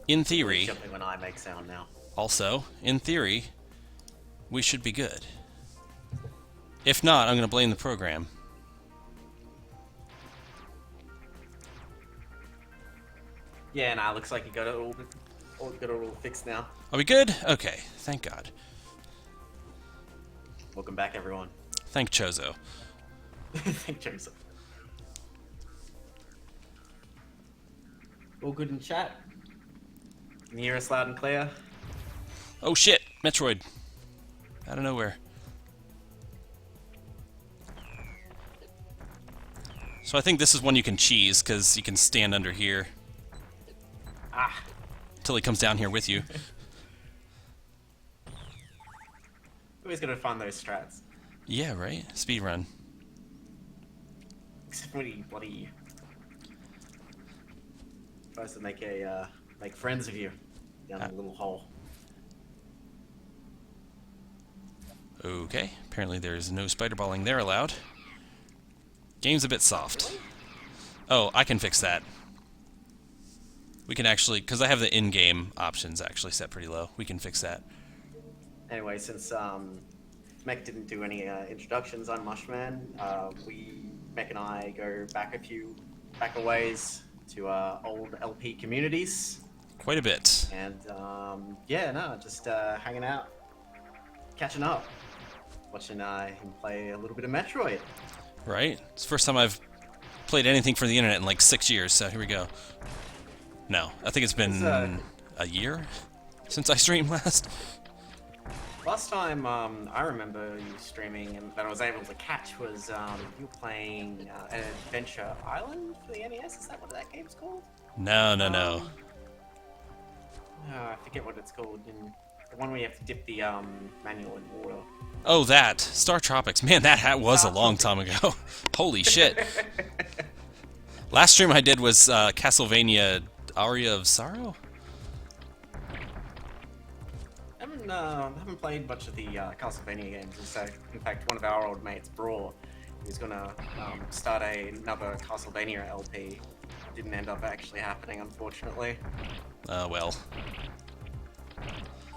In theory, Jumping when I make sound now. also, in theory, we should be good. If not, I'm going to blame the program. Yeah, nah, looks like you got it all fixed now. Are we good? Okay, thank God. Welcome back, everyone. Thank Chozo. Thank Joseph. All good in chat. Can you hear us loud and clear? Oh shit! Metroid. Out of nowhere. So I think this is one you can cheese, because you can stand under here. Ah. Until he comes down here with you. Always gotta find those strats. Yeah, right? Speedrun. Except when he bloody tries to make friends of you down the little hole. Okay, apparently there's no spider balling there allowed. Game's a bit soft. Really? Oh, I can fix that. We can actually, because I have the in-game options actually set pretty low. We can fix that. Anyway, since Mech didn't do any introductions on Mushman, Mech and I go back a ways to old LP communities. Quite a bit. And yeah, no, just hanging out, catching up, watching him play a little bit of Metroid. Right? It's the first time I've played anything for the internet in like 6 years, so here we go. No, I think it's been a year since I streamed last. Last time I remember you streaming and that I was able to catch was you were playing Adventure Island for the NES. Is that what that game's called? No. Oh, I forget what it's called. The one where you have to dip the manual in water. Oh, that. Star Tropics. Man, that was a long time ago. Holy shit. Last stream I did was Castlevania Aria of Sorrow? I haven't played much of the Castlevania games. So, in fact, one of our old mates, Braw, he was gonna start another Castlevania LP. Didn't end up actually happening, unfortunately. Well.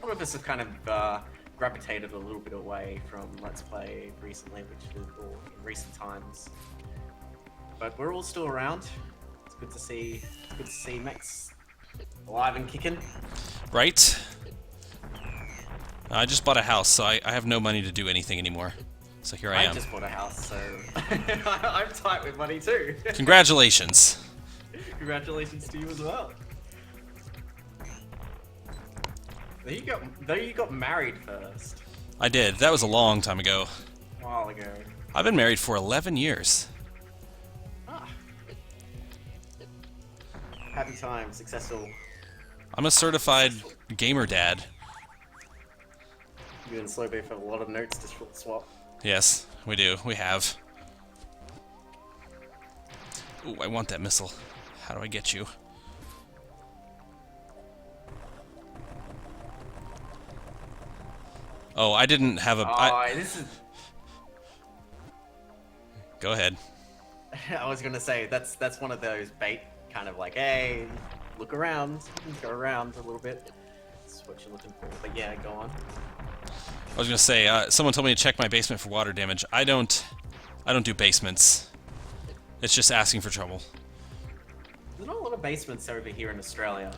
Some of us have kind of gravitated a little bit away from Let's Play recently, or in recent times. But we're all still around. It's good to see Mechs alive and kicking. Right? I just bought a house, so I have no money to do anything anymore. So here I am. I just bought a house, so I'm tight with money too. Congratulations. Congratulations to you as well. Though you got married first. I did. That was a long time ago. A while ago. I've been married for 11 years. Ah. Happy time, successful. I'm a certified gamer dad. You and Slowbeef have a lot of notes to swap. Yes, we do. We have. Ooh, I want that missile. How do I get you? Oh, I didn't have a... This is... Go ahead. I was gonna say, that's one of those bait, kind of like, hey, look around, go around a little bit. That's what you're looking for. But yeah, go on. I was gonna say, someone told me to check my basement for water damage. I don't do basements. It's just asking for trouble. There's not a lot of basements over here in Australia.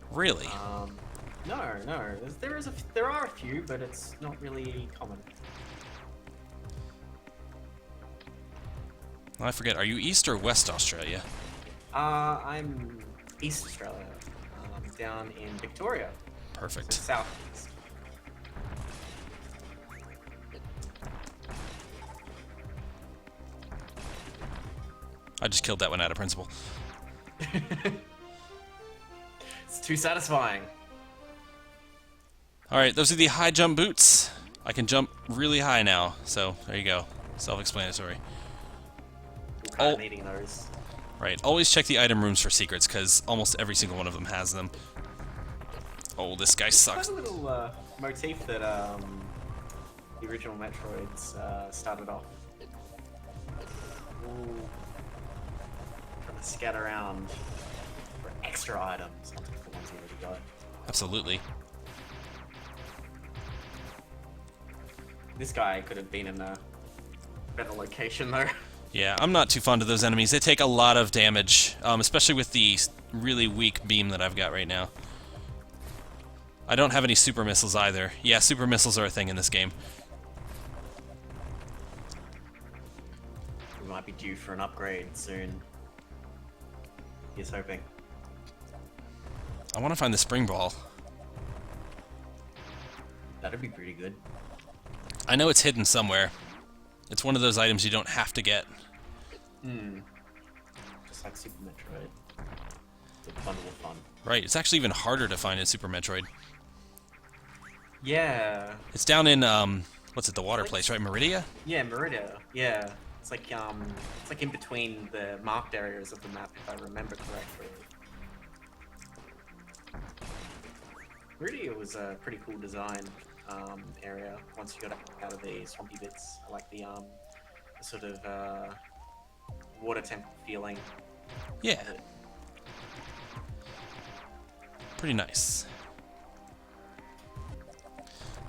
Really? No. There are a few, but it's not really common. Well, I forget. Are you East or West Australia? I'm East Australia, down in Victoria. Perfect. So southeast. I just killed that one out of principle. It's too satisfying. Alright, those are the high jump boots. I can jump really high now, so there you go. Self-explanatory. We're kind of needing those. Right, always check the item rooms for secrets, because almost every single one of them has them. Oh, this guy sucks. There's a little motif that the original Metroids started off. Ooh. Trying to scout around for extra items, not the ones he already got. Absolutely. This guy could have been in a better location, though. Yeah, I'm not too fond of those enemies. They take a lot of damage, especially with the really weak beam that I've got right now. I don't have any super missiles either. Yeah, super missiles are a thing in this game. We might be due for an upgrade soon. He's hoping. I want to find the spring ball. That'd be pretty good. I know it's hidden somewhere. It's one of those items you don't have to get. Just like Super Metroid. It's a bundle of fun. Right, it's actually even harder to find in Super Metroid. Yeah. It's down in, what's it, the water place, right? Meridia? Yeah, Merida. Yeah. It's like in between the marked areas of the map, if I remember correctly. Meridia was a pretty cool design area once you got out of the swampy bits. I like the sort of water temple feeling. Yeah. Pretty nice.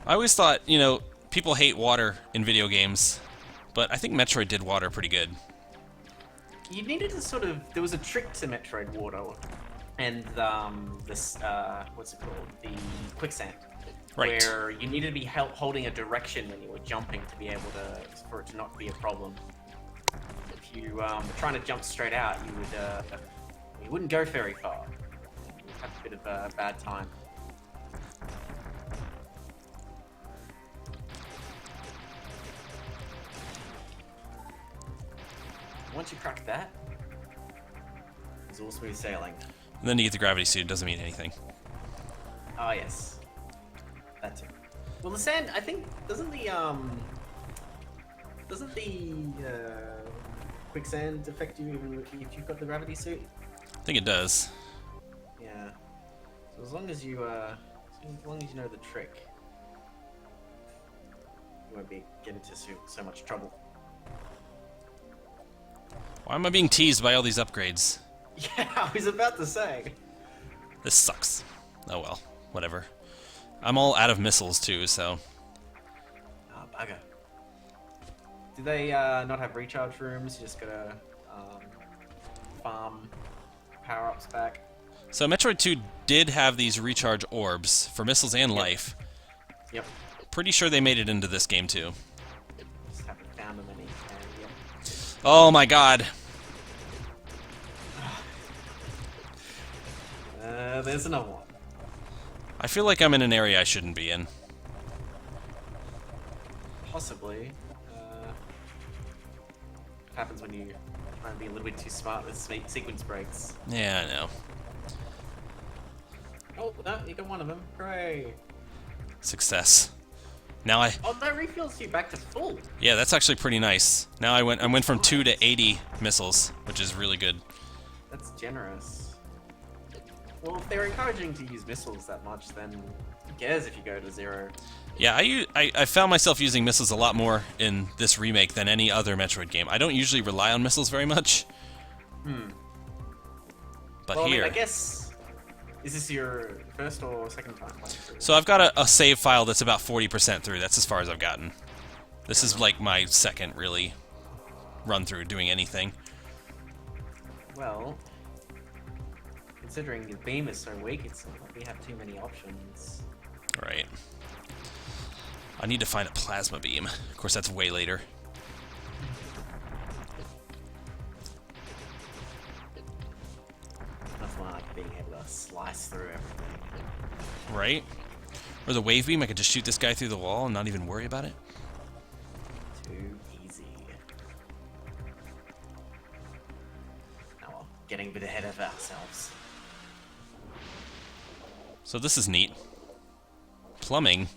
I always thought, you know, people hate water in video games, but I think Metroid did water pretty good. You needed to sort of... There was a trick to Metroid water, and this, what's it called? The quicksand. Right. Where you needed to be holding a direction when you were jumping to be able to... for it to not be a problem. If you were trying to jump straight out, you wouldn't go very far. You'd have a bit of a bad time. Once you crack that, it's all smooth sailing. And then you get the gravity suit, it doesn't mean anything. Oh yes, that too. Well, the sand, I think, doesn't the quicksand affect you even if you've got the gravity suit? I think it does. Yeah. So as long as you know the trick, you won't be getting into so much trouble. Why am I being teased by all these upgrades? Yeah, I was about to say. This sucks. Oh well, whatever. I'm all out of missiles too, so... Oh, bugger. Do they not have recharge rooms? You just gotta farm power-ups back? So Metroid 2 did have these recharge orbs for missiles and life. Yep. Pretty sure they made it into this game too. Just haven't found them any. Yep. Oh my god. There's another one. I feel like I'm in an area I shouldn't be in. Possibly. Happens when you try and be a little bit too smart with sequence breaks. Yeah, I know. Oh, no, you got one of them. Hooray! Success. Now I... Oh, that refills you back to full. Yeah, that's actually pretty nice. Now I went from 2 to 80 missiles, which is really good. That's generous. Well, if they're encouraging to use missiles that much, then who cares if you go to 0? Yeah, I found myself using missiles a lot more in this remake than any other Metroid game. I don't usually rely on missiles very much. But well, here... I mean, I guess... Is this your first or second time playing through? So I've got a save file that's about 40% through. That's as far as I've gotten. This is like my second, really, run through doing anything. Well... Considering the beam is so weak, it's not like we have too many options. Right. I need to find a plasma beam. Of course, that's way later. Nothing like being able to slice through everything. Right? Or the wave beam, I could just shoot this guy through the wall and not even worry about it. Too easy. Now we're getting a bit ahead of ourselves. So this is neat. Plumbing.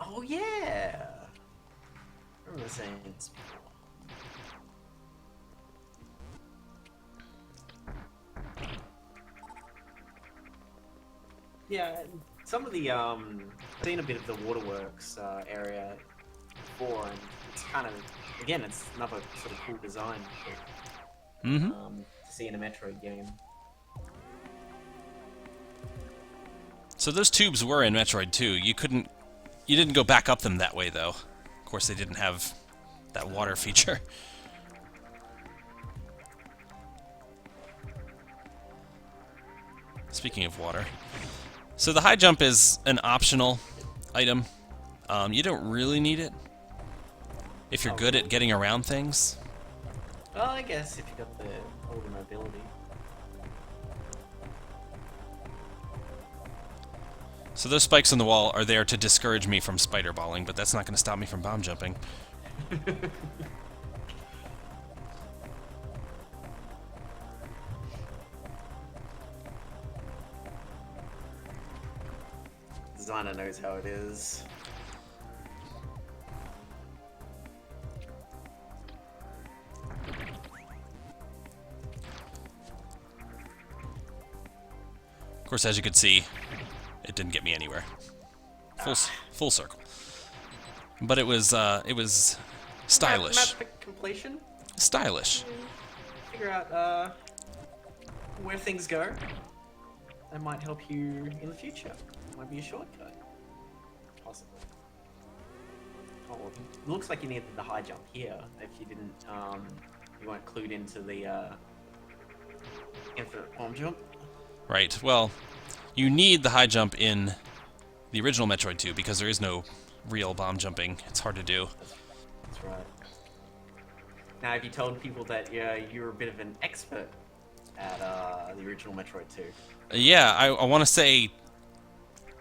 Oh yeah! I remember saying this before. Yeah, some of the I've seen a bit of the waterworks area before, and it's kind of, again, it's another sort of cool design. To see in a Metroid game. So those tubes were in Metroid 2. You didn't go back up them that way, though. Of course, they didn't have that water feature. Speaking of water. So the high jump is an optional item. You don't really need it if you're good at getting around things. Well, I guess if you got the older mobility. So those spikes on the wall are there to discourage me from spider balling, but that's not going to stop me from bomb jumping. Designer knows how it is. Of course, as you could see, it didn't get me anywhere. Full circle. But it was stylish. Map completion. Stylish. Figure out where things go. That might help you in the future. Might be a shortcut. Possibly. Oh, well, it looks like you needed the high jump here. If you didn't, you weren't clued into the infinite bomb jump. Right. Well, you need the high jump in the original Metroid 2 because there is no real bomb jumping. It's hard to do. That's right. Now, have you told people that you're a bit of an expert at the original Metroid 2? Yeah, I want to say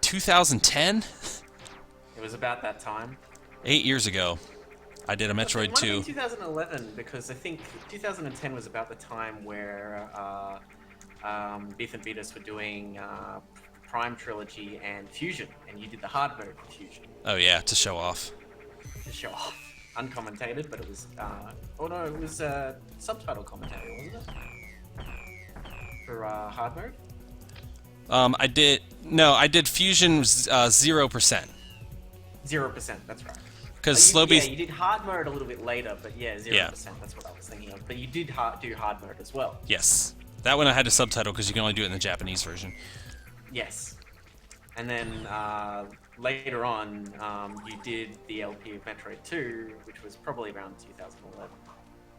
2010? It was about that time. 8 years ago, I did a Metroid 2. It might have been 2011, because I think 2010 was about the time where Beef and Beatus were doing Prime Trilogy and Fusion, and you did the hard mode for Fusion. Oh yeah, to show off. To show off. Uncommentated, but it was... oh no, it was subtitle commentary, wasn't it? For hard mode? I did Fusion 0%. 0%, that's right. Because Slowbeast... Yeah, you did hard mode a little bit later, but yeah, 0%, that's what I was thinking of. But you did do hard mode as well. Yes. That one I had to subtitle because you can only do it in the Japanese version. Yes. And then later on, you did the LP of Metroid 2, which was probably around 2011.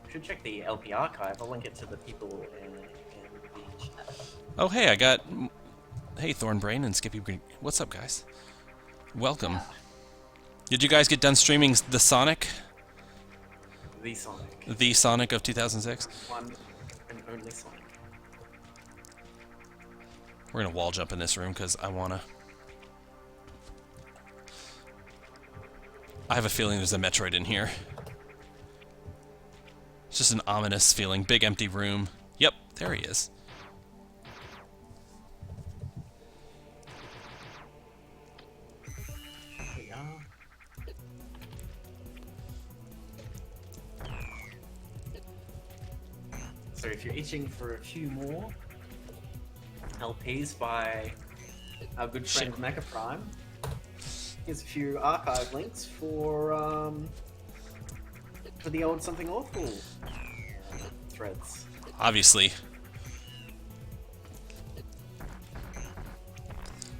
You should check the LP archive. I'll link it to the people in the chat. Oh, hey, I got... Hey, Thornbrain and Skippy Green. What's up, guys? Welcome. Did you guys get done streaming the Sonic? The Sonic. The Sonic of 2006? One and only Sonic. We're gonna wall jump in this room because I wanna. I have a feeling there's a Metroid in here. It's just an ominous feeling. Big empty room. Yep, there he is. Here we are. So if you're itching for a few more LPs by our good friend Mecha Prime, here's a few archive links for the old Something Awful threads. Obviously.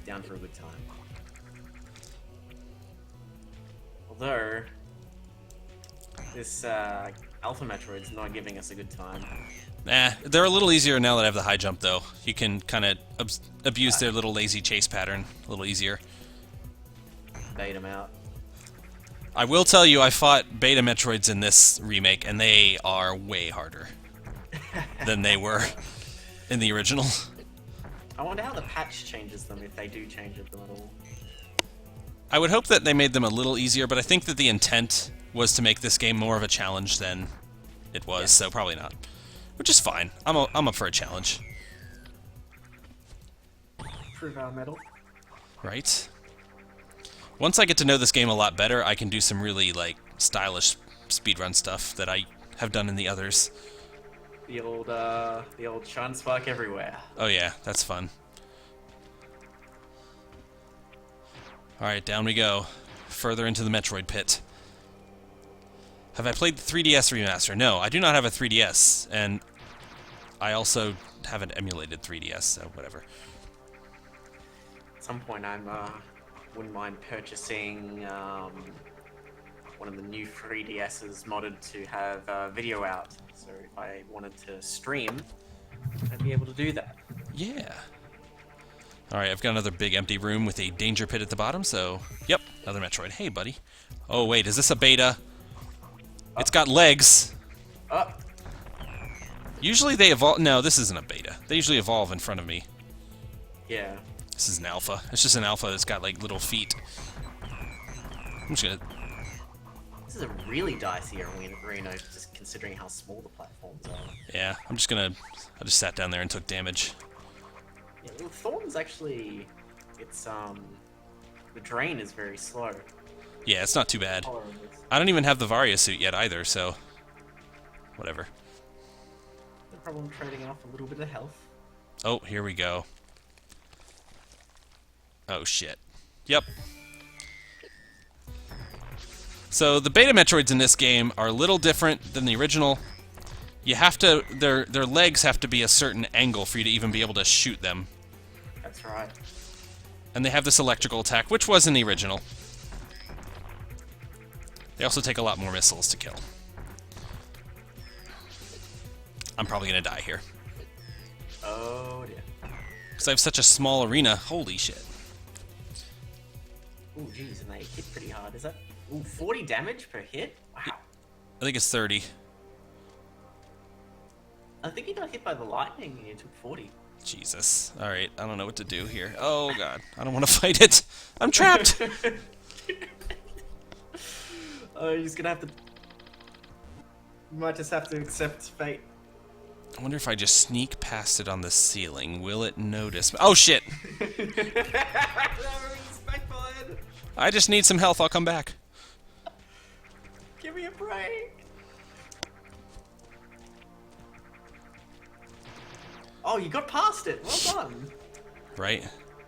Down for a good time. Although this Alpha Metroid's not giving us a good time. They're a little easier now that I have the high jump, though. You can kind of abuse their little lazy chase pattern a little easier. Bait them out. I will tell you, I fought beta Metroids in this remake, and they are way harder than they were in the original. I wonder how the patch changes them, if they do change them at all. I would hope that they made them a little easier, but I think that the intent was to make this game more of a challenge than it was, Yes. so probably not. Which is fine. I'm up for a challenge. Prove our metal. Right? Once I get to know this game a lot better, I can do some really, like, stylish speedrun stuff that I have done in the others. The old shine spark everywhere. Oh yeah, that's fun. Alright, down we go. Further into the Metroid pit. Have I played the 3DS remaster? No, I do not have a 3DS, and I also haven't emulated 3DS, so whatever. At some point, wouldn't mind purchasing one of the new 3DSs modded to have video out. So if I wanted to stream, I'd be able to do that. Yeah. Alright, I've got another big empty room with a danger pit at the bottom, so... Yep, another Metroid. Hey, buddy. Oh, wait, is this a beta? It's got legs. Usually they evolve... No, this isn't a beta. They usually evolve in front of me. Yeah. This is an alpha. It's just an alpha that's got, like, little feet. I'm just gonna... This is a really dicey arena, just considering how small the platforms are. Yeah, I'm just gonna... I just sat down there and took damage. Yeah, well, Thorns actually... It's, the drain is very slow. Yeah, it's not too bad. I don't even have the Varia suit yet either, so... Whatever. No problem trading off a little bit of health. Oh, here we go. Oh, shit. Yep. So, the beta Metroids in this game are a little different than the original. You have to... Their legs have to be a certain angle for you to even be able to shoot them. That's right. And they have this electrical attack, which was in the original. They also take a lot more missiles to kill. I'm probably gonna die here. Oh, dear. Because I have such a small arena. Holy shit. Ooh, jeez, and they hit pretty hard. Is that... Ooh, 40 damage per hit? Wow. I think it's 30. I think he got hit by the lightning and he took 40. Jesus. Alright, I don't know what to do here. Oh, God. I don't want to fight it. I'm trapped! Oh, you're just gonna have to... You might just have to accept fate. I wonder if I just sneak past it on the ceiling. Will it notice me? Oh, shit! I just need some health. I'll come back. Give me a break. Oh, you got past it. Well done. Right?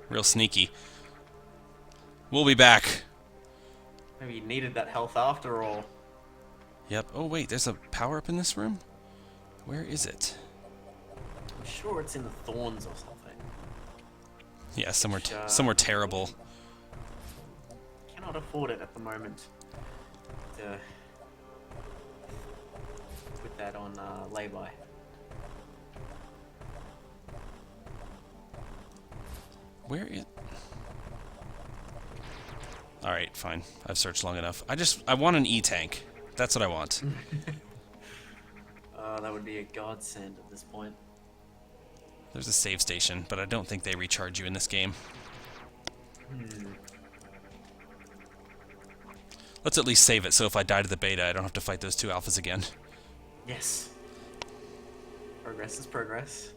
Real sneaky. We'll be back. Maybe you needed that health after all. Yep. Oh, wait. There's a power-up in this room? Where is it? I'm sure it's in the thorns or something. Yeah, somewhere terrible. Cannot afford it at the moment. To put that on lay-by. Where is... Alright, fine. I've searched long enough. I want an E-tank. That's what I want. That would be a godsend at this point. There's a save station, but I don't think they recharge you in this game. Let's at least save it, so if I die to the beta, I don't have to fight those two alphas again. Yes. Progress is progress.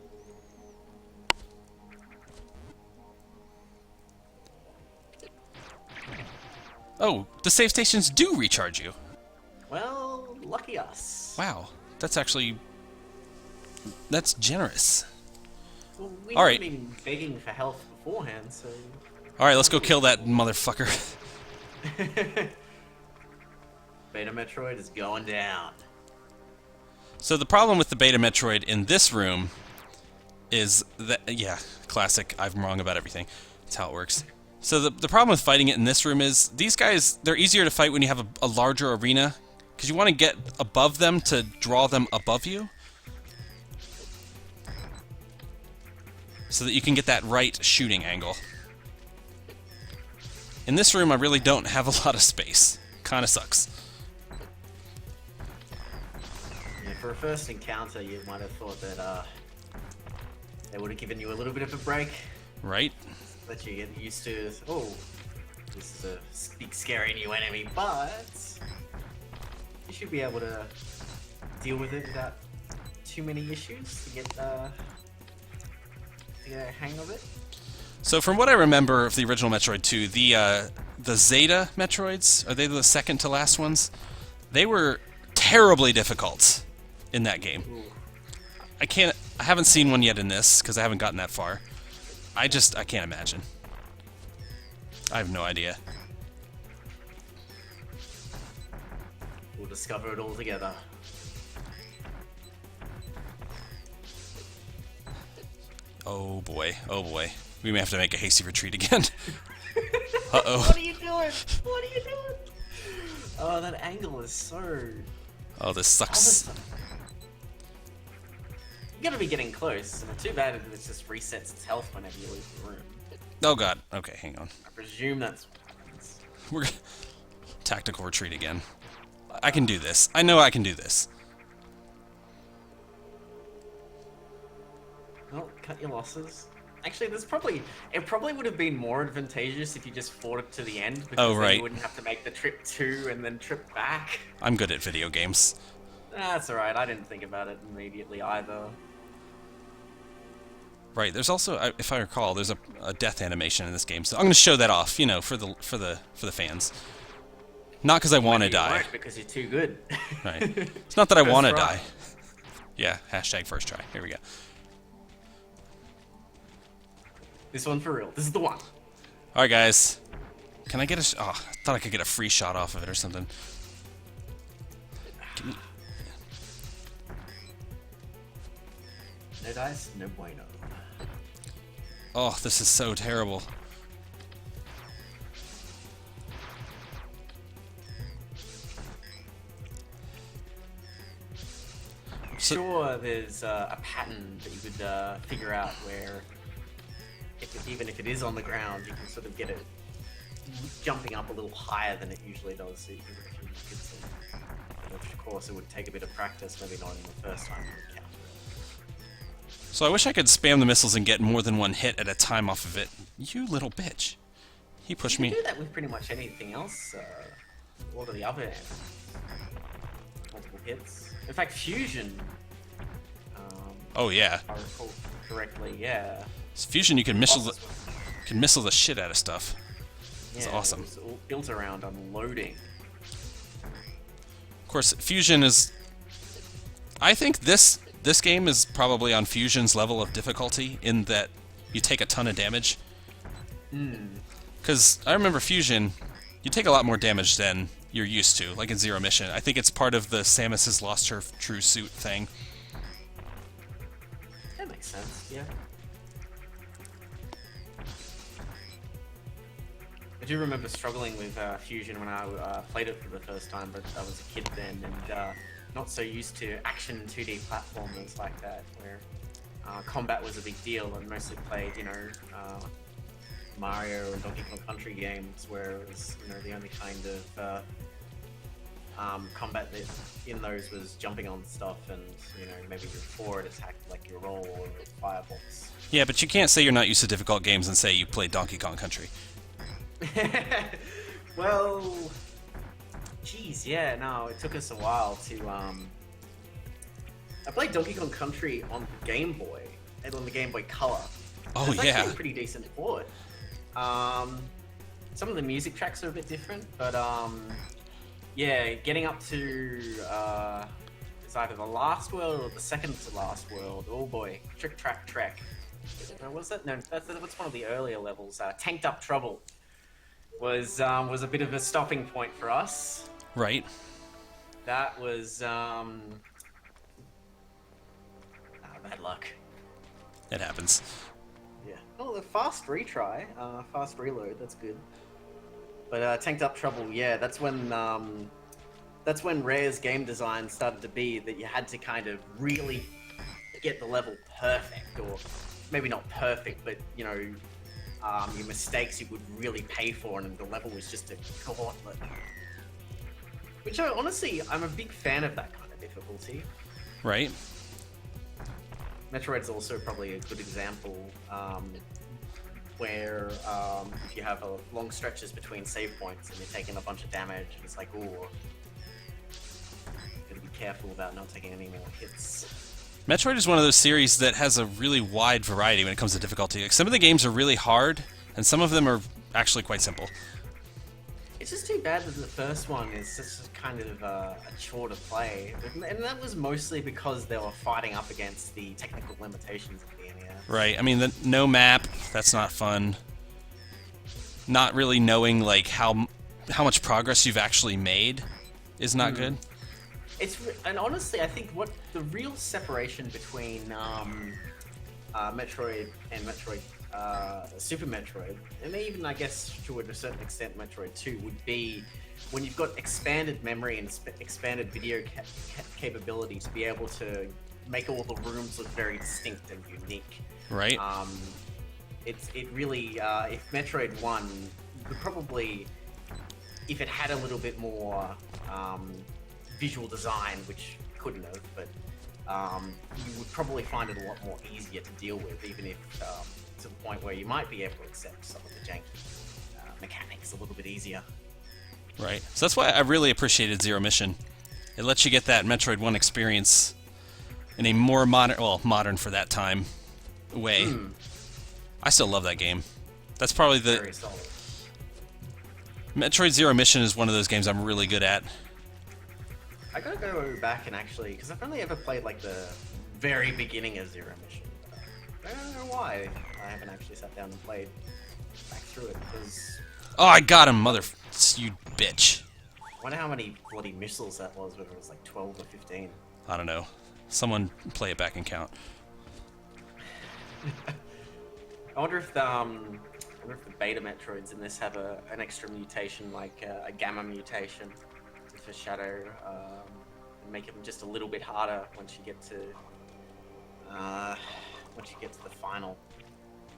Oh, the save stations do recharge you. Well, lucky us. Wow, that's actually... That's generous. Well, we All right. haven't been begging for health beforehand, so... Alright, let's go kill that motherfucker. Beta Metroid is going down. So the problem with the beta Metroid in this room is that... Yeah, classic, I'm wrong about everything. That's how it works. So the problem with fighting it in this room is these guys, they're easier to fight when you have a larger arena, because you want to get above them to draw them above you, so that you can get that right shooting angle. In this room, I really don't have a lot of space. Kinda sucks. Yeah, for a first encounter, you might have thought that they would have given you a little bit of a break. Right? Let you get used to, oh, this is a big scary new enemy, but you should be able to deal with it without too many issues to get a hang of it. So from what I remember of the original Metroid 2, the Zeta Metroids, are they the second to last ones? They were terribly difficult in that game. Ooh. I haven't seen one yet in this, because I haven't gotten that far. I can't imagine. I have no idea. We'll discover it all together. Oh boy, oh boy. We may have to make a hasty retreat again. Uh-oh. What are you doing? What are you doing? Oh, that angle is so... Oh, this sucks. You gotta be getting close. Too bad it just resets its health whenever you leave the room. Oh god. Okay, hang on. I presume that's what happens. We're tactical retreat again. I can do this. I know I can do this. Well, cut your losses. Actually, it probably would have been more advantageous if you just fought it to the end, because then you wouldn't have to make the trip to and then trip back. I'm good at video games. That's alright, I didn't think about it immediately either. Right, there's also, if I recall, there's a death animation in this game, so I'm going to show that off, you know, for the fans. Not because I want to die. Won't, because you're too good. Right. It's not that I want to right. die. Yeah, hashtag first try. Here we go. This one for real. This is the one. Alright, guys. Can I get a... Oh, I thought I could get a free shot off of it or something. Give me... No dice, no bueno. Oh, this is so terrible. I'm sure there's a pattern that you could figure out where, even if it is on the ground, you can sort of get it jumping up a little higher than it usually does. So you can get some, which of course it would take a bit of practice, maybe not in the first time you encounter it. So I wish I could spam the missiles and get more than one hit at a time off of it. You little bitch. He pushed me. You can do that with pretty much anything else. All of the other multiple hits. In fact, fusion. Oh yeah. If I recall correctly, yeah. So fusion, you can missile the shit out of stuff. It's awesome. It's all built around unloading. Of course, fusion is. I think this game is probably on fusion's level of difficulty in that you take a ton of damage. Because I remember fusion, you take a lot more damage than you're used to, like in Zero Mission. I think it's part of the Samus has lost her true suit thing. That makes sense, yeah. I do remember struggling with Fusion when I played it for the first time, but I was a kid then, and not so used to action 2D platformers like that, where combat was a big deal, and mostly played, you know, Mario and Donkey Kong Country games, where it was, you know, the only kind of combat that in those was jumping on stuff and, you know, maybe your forward attack like your roll or fireballs. Yeah, but you can't say you're not used to difficult games and say you played Donkey Kong Country. Well, geez, yeah, no, it took us a while to, I played Donkey Kong Country on Game Boy, and on the Game Boy Color. Oh, It's yeah. actually a pretty decent port. Some of the music tracks are a bit different, but, yeah, getting up to, it's either the last world or the second to last world. Oh boy, Trick Track Trek. Was that? No, that's one of the earlier levels. Tanked Up Trouble was a bit of a stopping point for us. Right. That was bad luck. It happens. Yeah. Oh, the fast retry, fast reload. That's good. But Tanked Up Trouble, yeah, that's when Rare's game design started to be that you had to kind of really get the level perfect, or maybe not perfect, but you know, your mistakes you would really pay for, and the level was just a gauntlet. Which honestly, I'm a big fan of that kind of difficulty. Right. Metroid's also probably a good example, where if you have long stretches between save points and you're taking a bunch of damage, and it's like, ooh, gotta be careful about not taking any more hits. Metroid is one of those series that has a really wide variety when it comes to difficulty. Like, some of the games are really hard, and some of them are actually quite simple. It's just too bad that the first one is just kind of a chore to play, and that was mostly because they were fighting up against the technical limitations of the NES. Right. I mean, no map. That's not fun. Not really knowing like how much progress you've actually made is not good. And honestly, I think what the real separation between Metroid and Metroid, Super Metroid, and even I guess to a certain extent Metroid 2 would be when you've got expanded memory and expanded video capability to be able to make all the rooms look very distinct and unique. Right. It really if Metroid 1 could probably, if it had a little bit more visual design, which it couldn't have, but you would probably find it a lot more easier to deal with, even if to the point where you might be able to accept some of the janky mechanics a little bit easier. Right. So that's why I really appreciated Zero Mission. It lets you get that Metroid 1 experience in a more modern, well, modern for that time way. I still love that game. That's probably the... Very solid. Metroid Zero Mission is one of those games I'm really good at. I gotta go back and actually, because I've only ever played like the very beginning of Zero Mission. I don't know why I haven't actually sat down and played back through it, because... Oh, I got him, you bitch. I wonder how many bloody missiles that was, whether it was like 12 or 15. I don't know. Someone play it back and count. I wonder if the beta Metroids in this have an extra mutation, like a gamma mutation for Shadow, and make them just a little bit harder once you get to the final.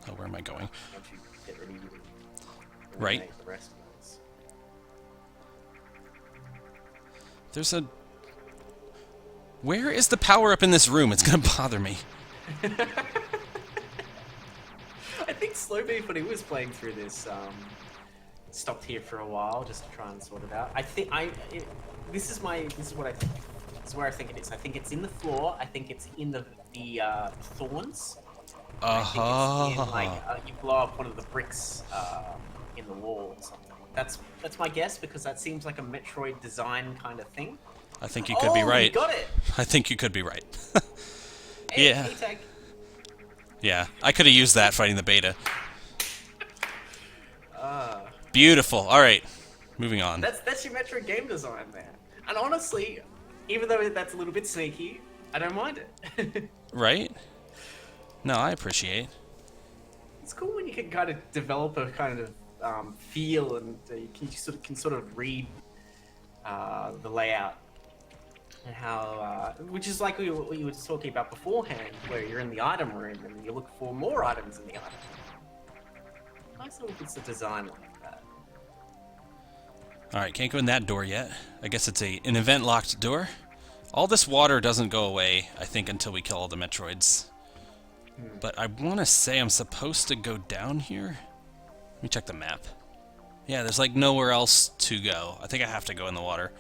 Oh, where am I going? Once you get ready to Right. eliminate the rest of those. There's a... Where is the power up in this room? It's gonna bother me. I think Slowbeef, when he was playing through this, stopped here for a while just to try and sort it out. This is where I think it is. I think it's in the floor. I think it's in the thorns. I think it's in, like, you blow up one of the bricks in the wall or something. That's my guess, because that seems like a Metroid design kind of thing. I think you could be right. You got it. I think you could be right. Hey, Yeah. A-Tag. Yeah, I could have used that fighting the beta. Beautiful. All right, moving on. That's your Metroid game design, man. And honestly, even though that's a little bit sneaky, I don't mind it. Right? No, I appreciate. It's cool when you can kind of develop a kind of feel, and you can sort of read the layout and how, which is like what you were talking about beforehand, where you're in the item room and you look for more items in the item room. Nice little bits of design like that. All right, can't go in that door yet. I guess it's an event-locked door. All this water doesn't go away, I think, until we kill all the Metroids. But I want to say I'm supposed to go down here. Let me check the map. Yeah, there's like nowhere else to go. I think I have to go in the water.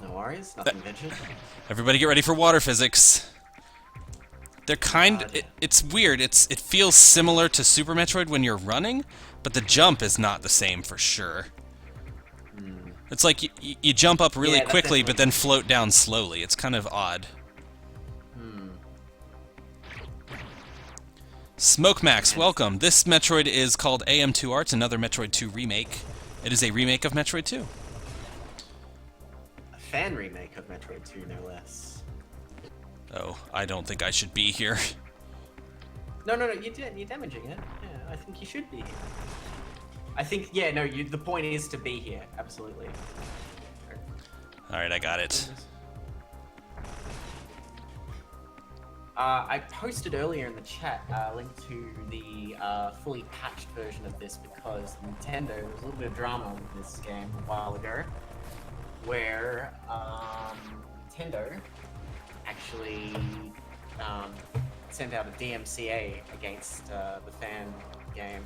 No worries, nothing ventured. Everybody get ready for water physics. They're it's weird. It feels similar to Super Metroid when you're running, but the jump is not the same for sure. It's like you jump up really quickly, but then float down slowly. It's kind of odd. Smoke Max, welcome. This Metroid is called AM2R. It's another Metroid 2 remake. It is a remake of Metroid 2. A fan remake of Metroid 2, no less. Oh, I don't think I should be here. No, you're damaging it. Yeah, I think you should be here. I think, yeah, no, the point is to be here, absolutely. Alright, I got it. I posted earlier in the chat a link to the fully patched version of this, because Nintendo, there was a little bit of drama with this game a while ago, where Nintendo actually sent out a DMCA against the fan game.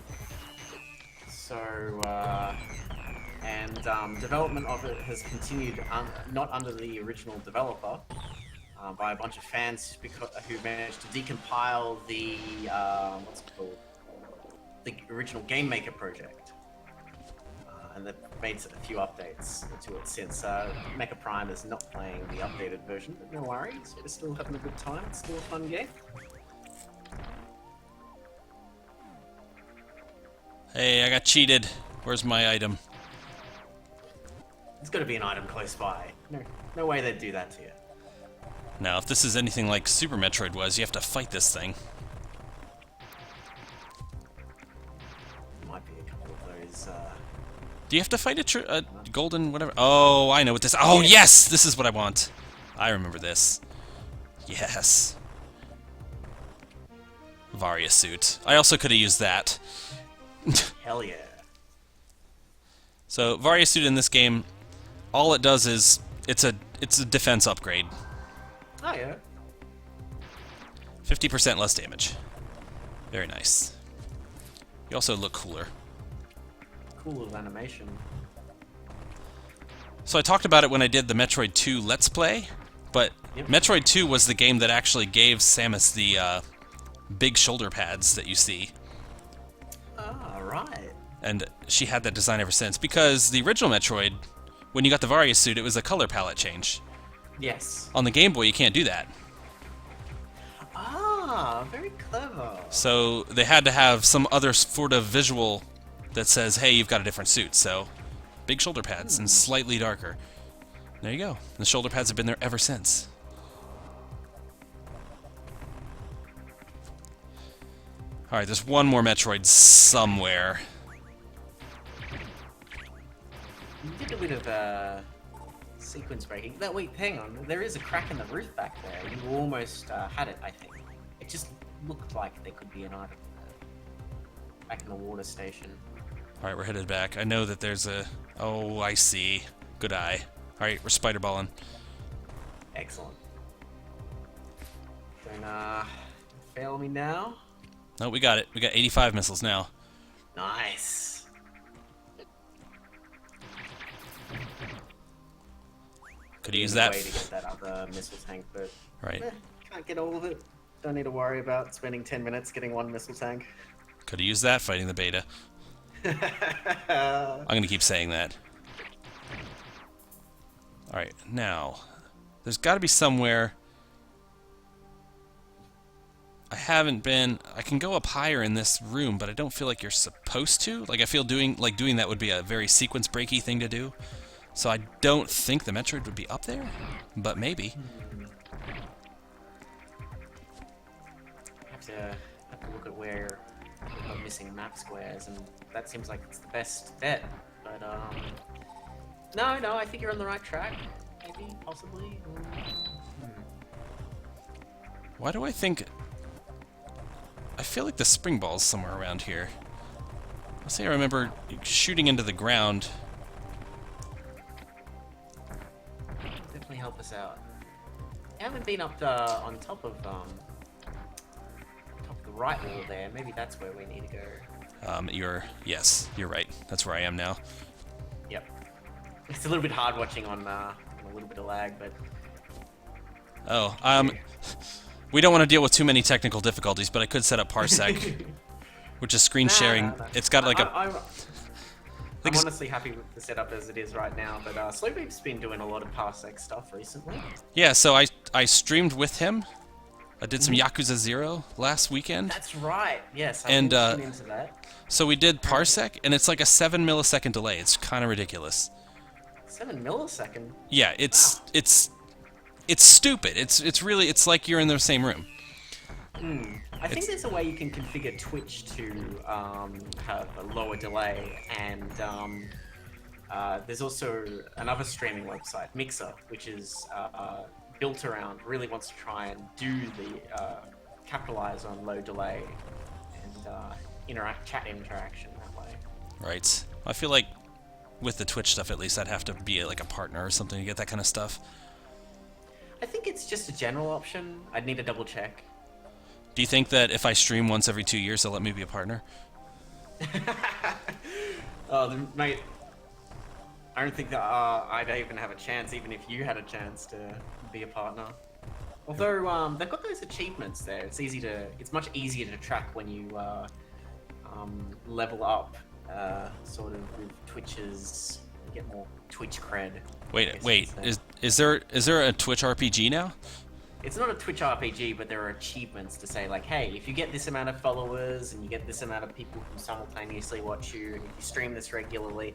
So, development of it has continued not under the original developer, by a bunch of fans who managed to decompile the what's it called, the original Game Maker project, and they've made a few updates to it since. Mecha Prime is not playing the updated version, but no worries, we're still having a good time. It's still a fun game. Hey, I got cheated. Where's my item? There's got to be an item close by. No way they'd do that to you. Now, if this is anything like Super Metroid was, you have to fight this thing. Might be a couple of those. Do you have to fight a golden whatever? Oh, I know what this... Oh, yes! This is what I want. I remember this. Yes. Varia suit. I also could have used that. Hell yeah. So, Varia suit in this game, all it does is... It's a defense upgrade. Oh yeah. 50% less damage. Very nice. You also look cooler. Cool little animation. So I talked about it when I did the Metroid 2 Let's Play, but Yep. Metroid 2 was the game that actually gave Samus the big shoulder pads that you see. Ah, right. And she had that design ever since, because the original Metroid, when you got the Varia suit, it was a color palette change. Yes. On the Game Boy, you can't do that. Ah, very clever. So they had to have some other sort of visual that says, hey, you've got a different suit. So big shoulder pads and slightly darker. There you go. The shoulder pads have been there ever since. Alright, there's one more Metroid somewhere. You did a bit of sequence breaking. No, wait, hang on. There is a crack in the roof back there. You almost had it, I think. It just looked like there could be an item back in the water station. Alright, we're headed back. I know that there's a... Oh, I see. Good eye. Alright, we're spider-balling. Excellent. Don't fail me now. No, we got it. We got 85 missiles now. Nice. Could use that. Way to get that other missile tank, but Right. can't get all of it. Don't need to worry about spending 10 minutes getting one missile tank. Could have used that fighting the beta. I'm gonna keep saying that. Alright, now, there's gotta be somewhere... I haven't been... I can go up higher in this room, but I don't feel like you're supposed to. Like, I feel doing that would be a very sequence breaky thing to do. So I don't think the Metroid would be up there, but maybe. Have to look at where we're missing map squares, and that seems like it's the best bet. But no, I think you're on the right track. Maybe, possibly. Why do I think... I feel like the spring ball's somewhere around here. I say I remember shooting into the ground. Definitely help us out. I haven't been up on top of the right wall there. Maybe that's where we need to go. Yes, you're right. That's where I am now. Yep. It's a little bit hard watching on a little bit of lag, but Oh, we don't want to deal with too many technical difficulties, but I could set up Parsec, which is screen sharing. No. It's got like I'm honestly happy with the setup as it is right now, but Slowbeep's been doing a lot of Parsec stuff recently. Yeah, so I streamed with him. I did some Yakuza 0 last weekend. That's right. Yes, I've And, been into that. So we did Parsec, and it's like a 7 millisecond delay. It's kind of ridiculous. 7 millisecond. Yeah, it's stupid. It's like you're in the same room. I think there's a way you can configure Twitch to have a lower delay, and there's also another streaming website, Mixer, which is built around, really wants to try and do the capitalize on low delay and chat interaction that way. Right. I feel like with the Twitch stuff, at least, I'd have to be like a partner or something to get that kind of stuff. I think it's just a general option. I'd need to double check. Do you think that if I stream once every 2 years, they'll let me be a partner? Mate, I don't think that I'd even have a chance, even if you had a chance to be a partner. Although they've got those achievements there. It's much easier to track when you level up, sort of with Twitch's. You get more Twitch cred. Wait. Is there a Twitch RPG now? It's not a Twitch RPG, but there are achievements to say, like, hey, if you get this amount of followers and you get this amount of people who simultaneously watch you, and if you stream this regularly,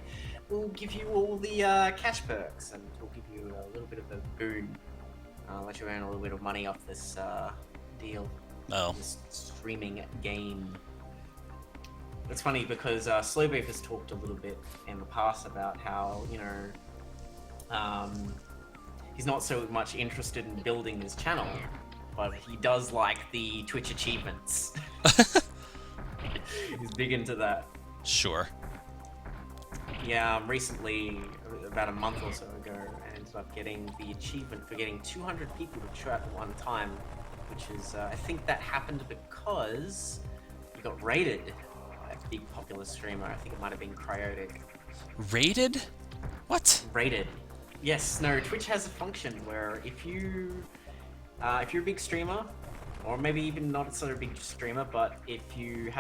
we'll give you all the cash perks, and we'll give you a little bit of a boon let you earn a little bit of money off this deal. Oh. This streaming game. It's funny because Slowbeef has talked a little bit in the past about how, you know, he's not so much interested in building his channel, but he does like the Twitch achievements. He's big into that. Sure. Yeah, recently, about a month or so ago, I ended up getting the achievement for getting 200 people to chat at one time, which is, I think that happened because you got raided by a big popular streamer. I think it might have been Cryotic. Rated? What? Raided. Yes, no, Twitch has a function where if you're a big streamer, or maybe even not so big streamer, but if you've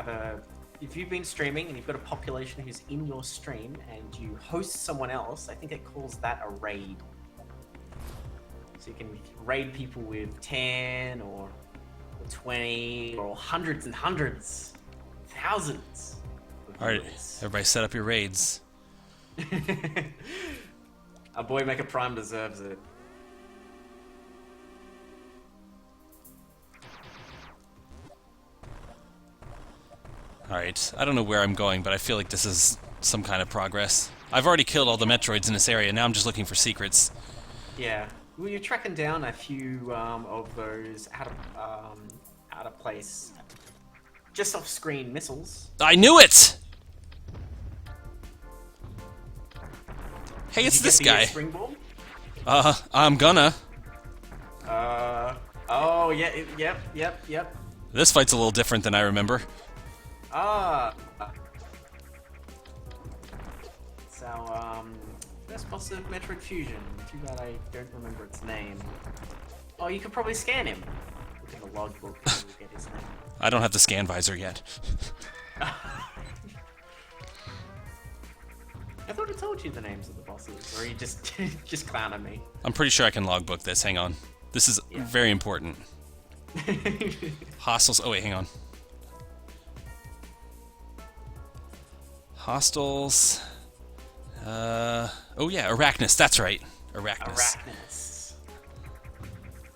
been streaming and you've got a population who's in your stream and you host someone else, I think it calls that a raid. So you can raid people with 10 or 20 or hundreds and hundreds, thousands. All right, everybody set up your raids. Our boy Mecha Prime deserves it. Alright, I don't know where I'm going, but I feel like this is some kind of progress. I've already killed all the Metroids in this area, now I'm just looking for secrets. Yeah, well, you're tracking down a few of those out of place, just off-screen missiles. I knew it! Hey, Did it's you this get the, guy. Springborn? I'm gonna. Oh, yeah, yep. This fight's a little different than I remember. So, first boss of Metroid Fusion. Too bad I don't remember its name. Oh, you could probably scan him. Look in the logbook and you'll get his name. I don't have the scan visor yet. I thought I told you the names of the bosses, or you just just clowning me. I'm pretty sure I can logbook this, hang on. This is very important. Hostiles, oh wait, hang on. Hostiles, oh yeah, Arachnus, that's right. Arachnus.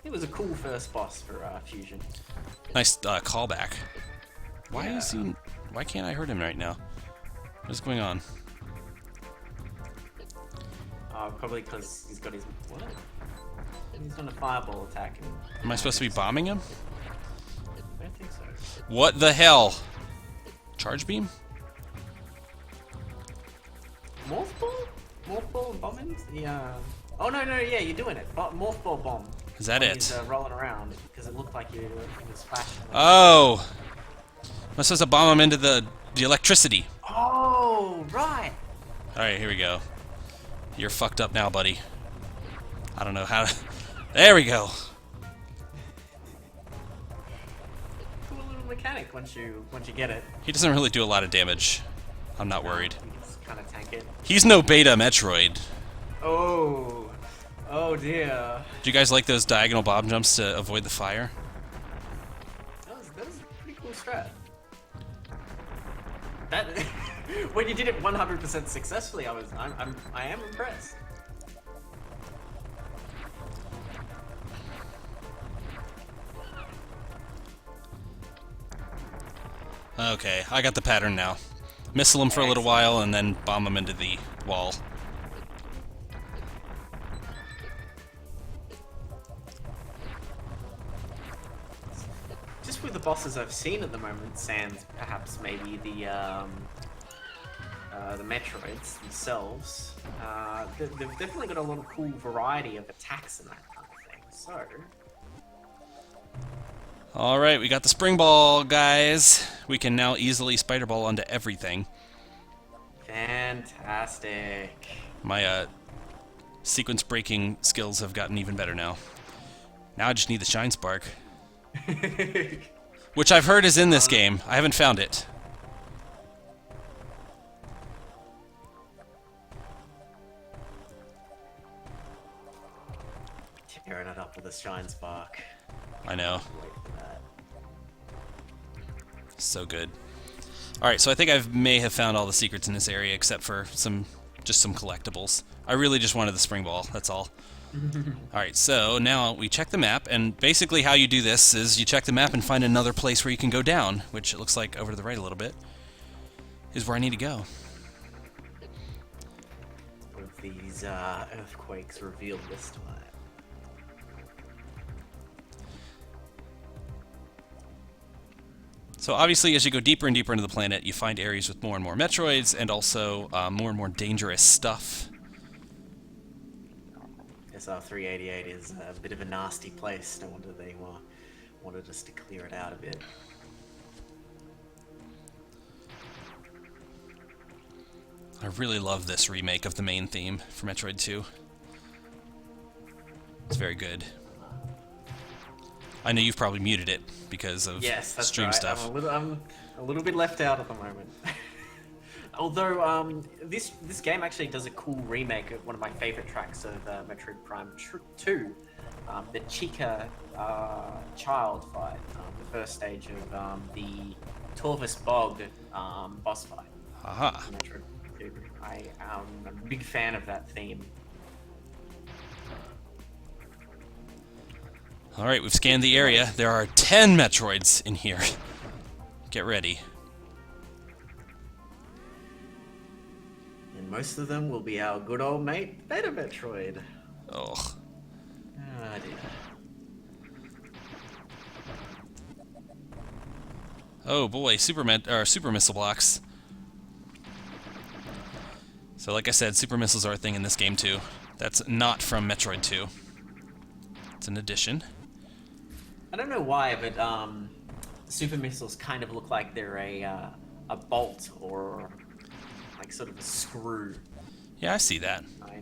It was a cool first boss for Fusion. Nice callback. Why can't I hurt him right now? What's going on? Probably because he's got his... What? He's done a fireball attack. Am I supposed to be bombing him? I don't think so. What the hell? Charge beam? Morph ball? Morph ball and bombing? Yeah. Oh no, yeah, you're doing it. Morph ball bomb. Is that it? He's rolling around because it looked like he was flashing. Oh! I'm supposed to bomb him into the electricity. Oh, right. Alright, here we go. You're fucked up now, buddy. I don't know how to... There we go! Cool little mechanic once you get it. He doesn't really do a lot of damage. I'm not worried. You just kind of tank it. He's no beta Metroid. Oh. Oh dear. Do you guys like those diagonal bomb jumps to avoid the fire? That was a pretty cool strat. That when you did it 100% successfully, I am impressed. Okay, I got the pattern now. Missile him for a little while and then bomb him into the wall. Just with the bosses I've seen at the moment, sans perhaps maybe the Metroids themselves, they've definitely got a lot of cool variety of attacks and that kind of thing. So, Alright, we got the spring ball, guys. We can now easily spider ball onto everything. fantastic. My sequence breaking skills have gotten even better now. Now I just need the shine spark. Which I've heard is in this game. I haven't found it. Tearing it up with a shine spark. I know. Wait for that. So good. Alright, so I think I may have found all the secrets in this area except for just some collectibles. I really just wanted the spring ball, that's all. Alright, so now we check the map, and basically how you do this is you check the map and find another place where you can go down, which it looks like over to the right a little bit is where I need to go. One of these earthquakes revealed this time. So obviously, as you go deeper and deeper into the planet, you find areas with more and more Metroids, and also more and more dangerous stuff. SR388 is a bit of a nasty place. No wonder they wanted us to clear it out a bit. I really love this remake of the main theme for Metroid 2. It's very good. I know you've probably muted it because of Yes, stream right. stuff. I'm a little bit left out at the moment. Although this game actually does a cool remake of one of my favorite tracks of Metroid Prime 2, the Chica child fight, the first stage of the Torvus Bog boss fight. Aha. Metroid 2. I'm a big fan of that theme. Alright, we've scanned the area. There are 10 Metroids in here. Get ready. And most of them will be our good old mate, Beta Metroid. Ugh. Ah, dear. Oh boy, super missile blocks. So like I said, super missiles are a thing in this game too. That's not from Metroid 2. It's an addition. I don't know why, but super missiles kind of look like they're a bolt or like sort of a screw. Yeah, I see that. I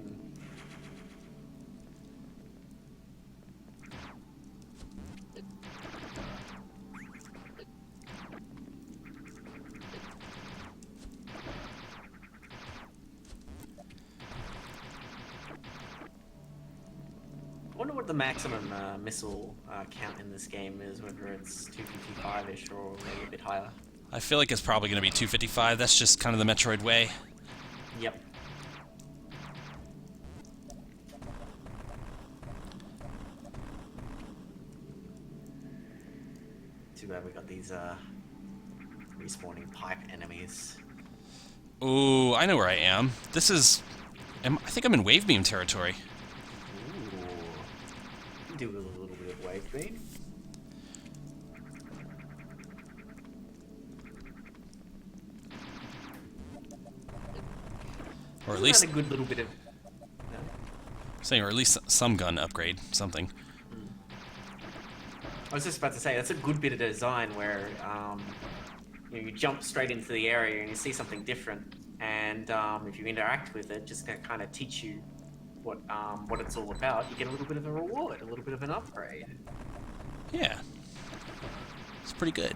wonder what the maximum missile count in this game is, whether it's 255-ish or maybe a bit higher. I feel like it's probably going to be 255. That's just kind of the Metroid way. Yep. Too bad we got these respawning pipe enemies. Ooh, I know where I am. This is... I think I'm in wave beam territory. Ooh. Do a little bit of wave beam. Or at least... a good little bit of... saying, or at least some gun upgrade, something. I was just about to say, that's a good bit of design where you jump straight into the area and you see something different, and if you interact with it, just to kind of teach you what it's all about, you get a little bit of a reward, a little bit of an upgrade. Yeah. It's pretty good.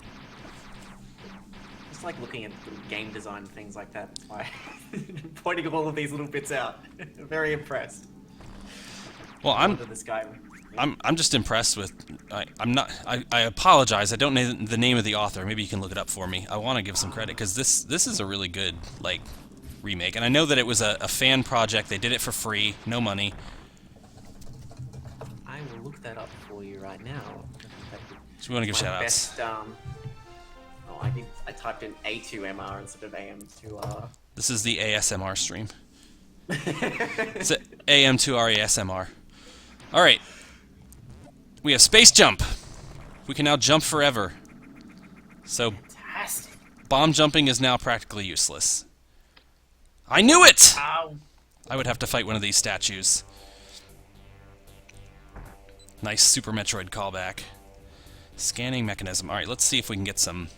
It's like looking at game design and things like that, by pointing all of these little bits out. Very impressed. Well, I'm just impressed with... I apologize, I don't know the name of the author. Maybe you can look it up for me. I want to give some credit, because this is a really good, like, remake. And I know that it was a fan project. They did it for free, no money. I will look that up for you right now. So we want to give shout-outs. I typed in A2MR instead of AM2R. This is the ASMR stream. It's AM2R ASMR. Alright. We have space jump. We can now jump forever. So, Fantastic. bomb jumping is now practically useless. I knew it! Ow. I would have to fight one of these statues. Nice Super Metroid callback. Scanning mechanism. Alright, let's see if we can get some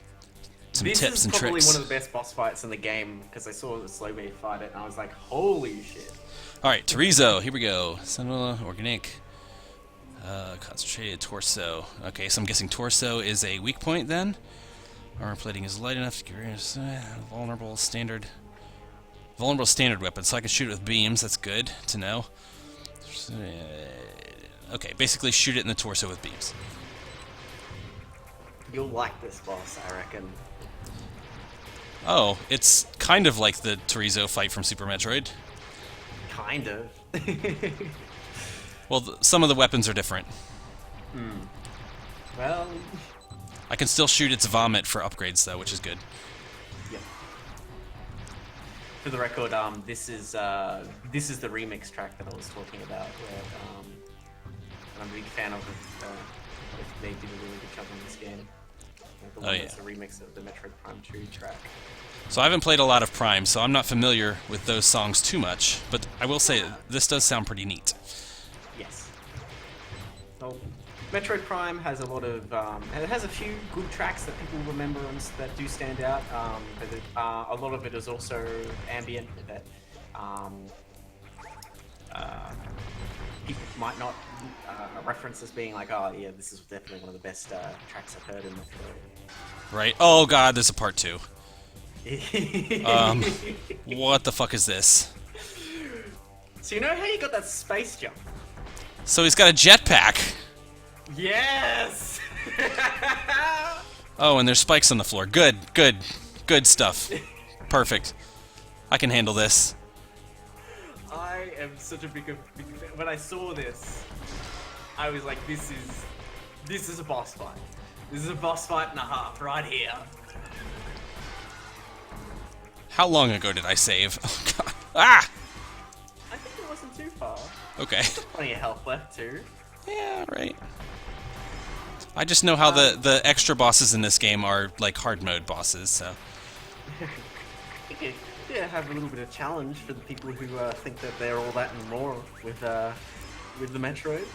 tips and tricks. This is probably one of the best boss fights in the game, because I saw the slow me fight it and I was like, holy shit. Alright, Torizo, here we go. Sentinel, Organic, concentrated torso. Okay, so I'm guessing torso is a weak point then. Armor plating is light enough to get rid of vulnerable standard weapon, so I can shoot it with beams. That's good to know. Okay, basically shoot it in the torso with beams. You'll like this boss, I reckon. Oh, it's kind of like the Torizo fight from Super Metroid. Kind of. Well, some of the weapons are different. Well, I can still shoot its vomit for upgrades, though, which is good. yep. For the record, this is the remix track that I was talking about, where I'm a big fan of it. They did a really good job on this game. The one that's a remix of the Metroid Prime 2 track. So I haven't played a lot of Prime, so I'm not familiar with those songs too much, but I will say this does sound pretty neat. Yes. So, Metroid Prime has a lot of, and it has a few good tracks that people remember and that do stand out, but a lot of it is also ambient that people might not reference as being like, oh yeah, this is definitely one of the best tracks I've heard in Metroid. Right. Oh god, there's a part 2. What the fuck is this? So you know how you got that space jump? So he's got a jetpack. Yes! Oh, and there's spikes on the floor. Good, good, good stuff. Perfect. I can handle this. I am such a big fan. When I saw this, I was like, this is a boss fight. This is a boss fight and a half right here. How long ago did I save? Oh god. Ah! I think it wasn't too far. Okay. Plenty of health left too. Yeah, right. I just know how the extra bosses in this game are like hard mode bosses, so. Yeah, have a little bit of challenge for the people who think that they're all that and more with the Metroid.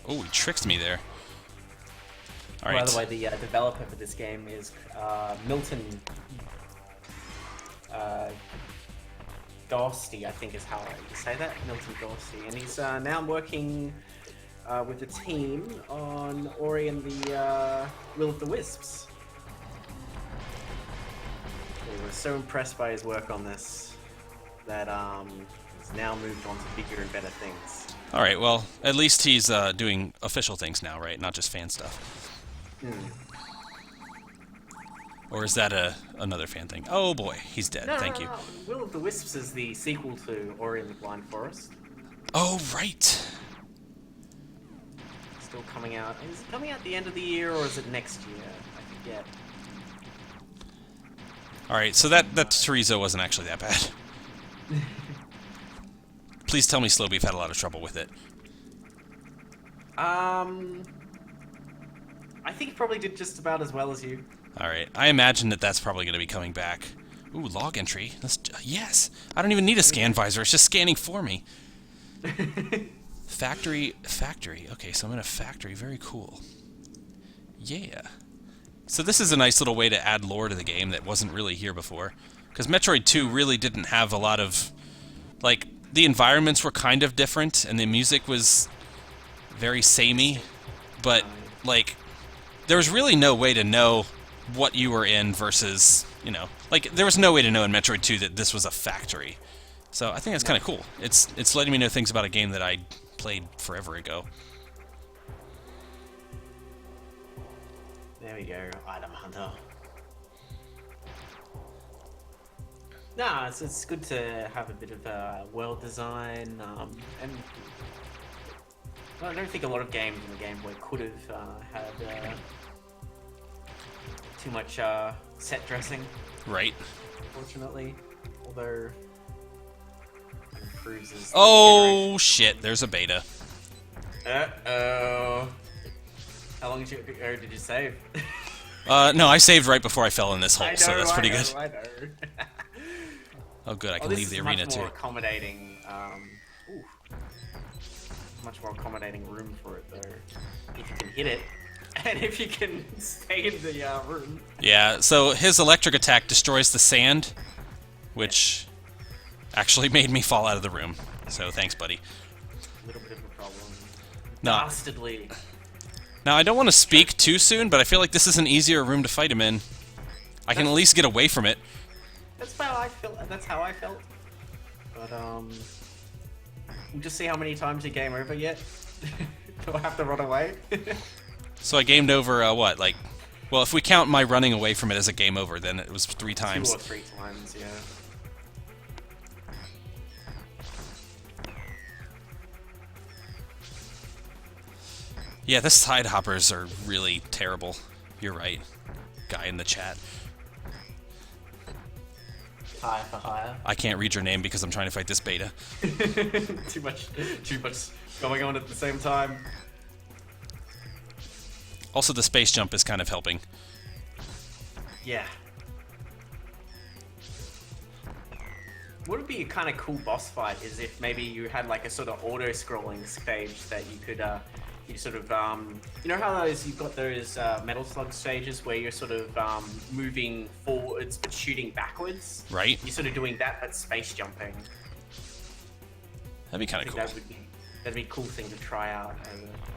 Oh, he tricked me there. All right. By the way, the developer for this game is Milton Dorsey, I think is how you say that. Milton Dorsey, and he's now working with the team on Ori and the Will of the Wisps. We were so impressed by his work on this that he's now moved on to bigger and better things. All right. Well, at least he's doing official things now, right? Not just fan stuff. Or is that another fan thing? Oh boy, he's dead. No, Thank you. no. Will of the Wisps is the sequel to Ori and the Blind Forest. Oh right. Still coming out. Is it coming out the end of the year or is it next year? I forget. All right. So that chorizo wasn't actually that bad. Please tell me Slow Beef had a lot of trouble with it. I think he probably did just about as well as you. Alright, I imagine that's probably going to be coming back. Ooh, log entry. Yes! I don't even need a scan visor, it's just scanning for me. Factory. Okay, so I'm in a factory. Very cool. Yeah. So this is a nice little way to add lore to the game that wasn't really here before. Because Metroid 2 really didn't have a lot of... Like, the environments were kind of different, and the music was very samey. But, like... There was really no way to know what you were in versus, you know, like there was no way to know in Metroid 2 that this was a factory. So I think that's kind of cool. It's letting me know things about a game that I played forever ago. There we go, item hunter. No, it's good to have a bit of world design, and well, I don't think a lot of games in the Game Boy could have had too much set dressing. Right. Unfortunately, although it improves as oh shit! There's a beta. Uh-oh. How long did you save? No, I saved right before I fell in this hole, so that's pretty good. I know. Oh, good. I can leave the arena much too. More accommodating. Much more accommodating room for it though. If you can hit it, and if you can stay in the room. Yeah. So his electric attack destroys the sand, which actually made me fall out of the room. So thanks, buddy. A little bit of a problem. No. Dastardly. Now I don't want to speak too soon, but I feel like this is an easier room to fight him in. I can at least get away from it. That's how I felt. That's how I felt. But we'll just see how many times you game over yet. Do I have to run away? So I gamed over what, like? Well, if we count my running away from it as a game over, then it was 3 times. 2 or 3 times, yeah. Yeah, the side hoppers are really terrible. You're right, guy in the chat. Higher for higher. I can't read your name because I'm trying to fight this beta. too much going on at the same time. Also, the space jump is kind of helping. Yeah. What would be a kind of cool boss fight is if maybe you had like a sort of auto-scrolling stage that you could, you sort of, you know how you've got those Metal Slug stages where you're sort of moving forwards but shooting backwards? Right. You're sort of doing that but space jumping. That'd be kind of cool. That'd be a cool thing to try out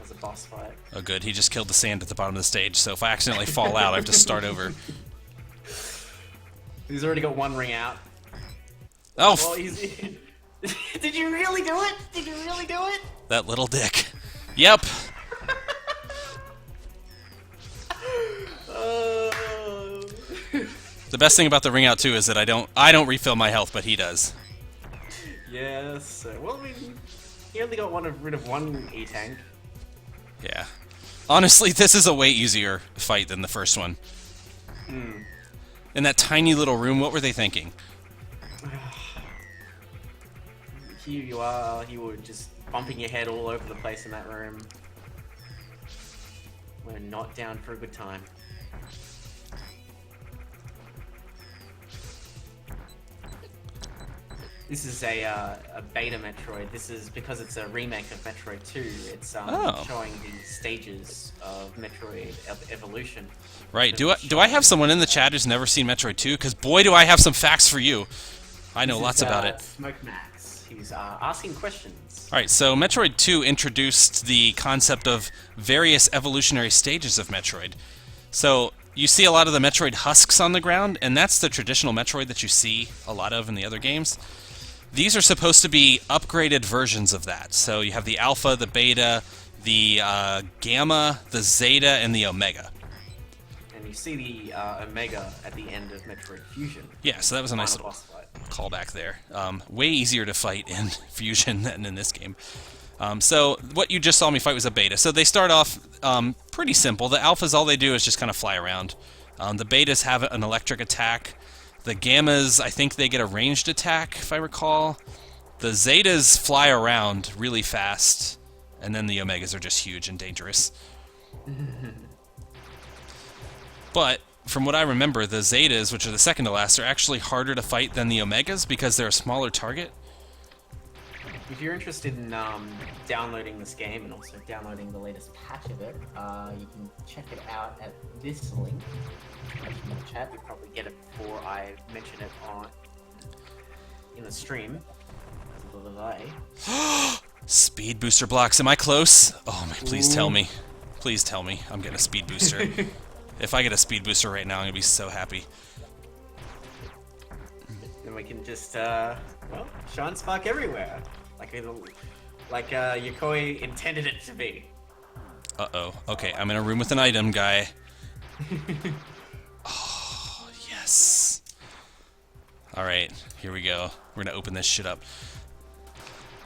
as a boss fight. Oh good, he just killed the sand at the bottom of the stage, so if I accidentally fall out, I have to start over. He's already got one ring out. Oh! Well, Did you really do it? Did you really do it? That little dick. Yep. The best thing about the ring out too is that I don't refill my health, but he does. Yes. Well, I mean, he only got rid of one E-tank. Yeah. Honestly, this is a way easier fight than the first one. In that tiny little room, what were they thinking? Here you are, you were just bumping your head all over the place in that room. We're not down for a good time. This is a beta Metroid. This is because it's a remake of Metroid 2. It's showing the stages of Metroid evolution. Right. Do I have someone in the chat who's never seen Metroid 2? Because boy, do I have some facts for you. I know lots about it. Smoke Max. He's asking questions. All right. So Metroid 2 introduced the concept of various evolutionary stages of Metroid. So you see a lot of the Metroid husks on the ground, and that's the traditional Metroid that you see a lot of in the other games. These are supposed to be upgraded versions of that. So you have the Alpha, the Beta, the Gamma, the Zeta, and the Omega. And you see the Omega at the end of Metroid Fusion. Yeah, so that was a nice little callback there. Way easier to fight in Fusion than in this game. So what you just saw me fight was a Beta. So they start off pretty simple. The Alphas, all they do is just kind of fly around. The Betas have an electric attack. The Gammas, I think they get a ranged attack, if I recall. The Zetas fly around really fast, and then the Omegas are just huge and dangerous. But, from what I remember, the Zetas, which are the second to last, are actually harder to fight than the Omegas because they're a smaller target. If you're interested in downloading this game and also downloading the latest patch of it, you can check it out at this link. In the chat, you'll probably get it before I mention it in the stream. Speed booster blocks. Am I close? Oh man, please tell me. Please tell me I'm getting a speed booster. If I get a speed booster right now, I'm gonna be so happy. Then we can just shine spark everywhere, like Yokoi intended it to be. Uh-oh. Okay, I'm in a room with an item, guy. Oh, yes. Alright, here we go. We're gonna open this shit up.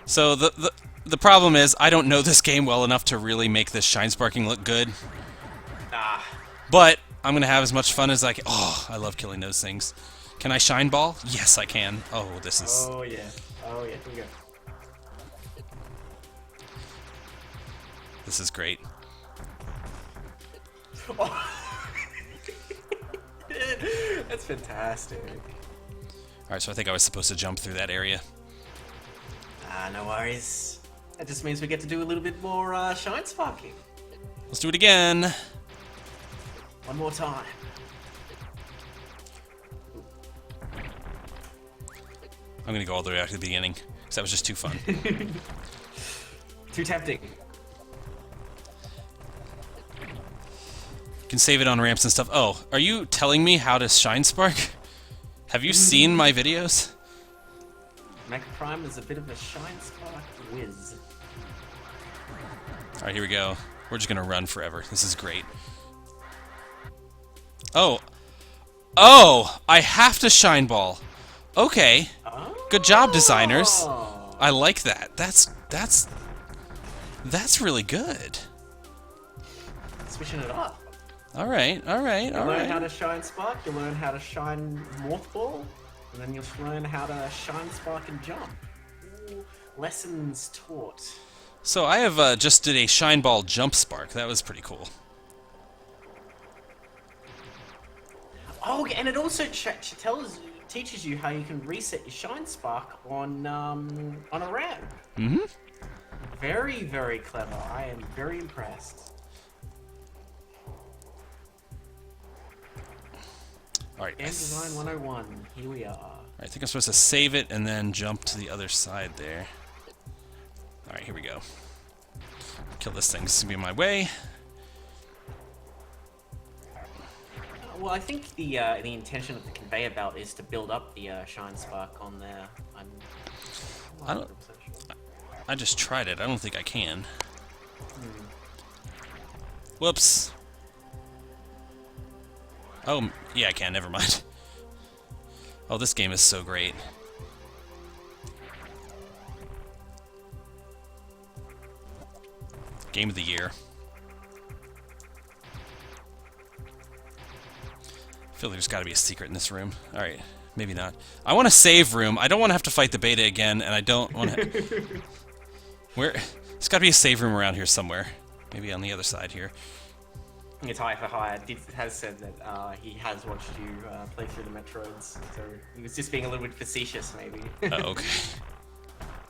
So, the problem is, I don't know this game well enough to really make this shine sparking look good. But, I'm gonna have as much fun as I can. Oh, I love killing those things. Can I shine ball? Yes, I can. Oh, this is... Oh, yeah. Oh, yeah. Here we go. This is great. Oh. That's fantastic. Alright, so I think I was supposed to jump through that area. No worries. That just means we get to do a little bit more shine sparking. Let's do it again. One more time. I'm gonna go all the way back to the beginning, because that was just too fun. Too tempting. You can save it on ramps and stuff. Oh, are you telling me how to shine spark? Have you seen my videos? Mecha Prime is a bit of a shine spark whiz. Alright, here we go. We're just gonna run forever. This is great. Oh! Oh! I have to shine ball. Okay. Good job, designers. I like that. That's really good. switching it up. All right, all right, You all learn how right. to shine spark, you learn how to shine mothball, and then you'll learn how to shine spark and jump. Ooh, lessons taught. So I have just did a shine ball jump spark. That was pretty cool. Oh, and it also teaches you how you can reset your shine spark on a ramp. Mm-hmm. Very, very clever. I am very impressed. All right. Game Design 101. Here we are. I think I'm supposed to save it and then jump to the other side there. All right, here we go. Kill this thing. This is gonna be in my way. Well, I think the intention of the conveyor belt is to build up the shine spark on there. I'm I don't. 100% sure. I just tried it. I don't think I can. Whoops. Oh, yeah, I can. Never mind. Oh, this game is so great. Game of the year. I feel like there's got to be a secret in this room. All right, maybe not. I want a save room. I don't want to have to fight the beta again, and I don't want to... Where? There's got to be a save room around here somewhere. Maybe on the other side here. It's High for Hire has said that he has watched you play through the Metroids, so he was just being a little bit facetious, maybe. Oh, okay.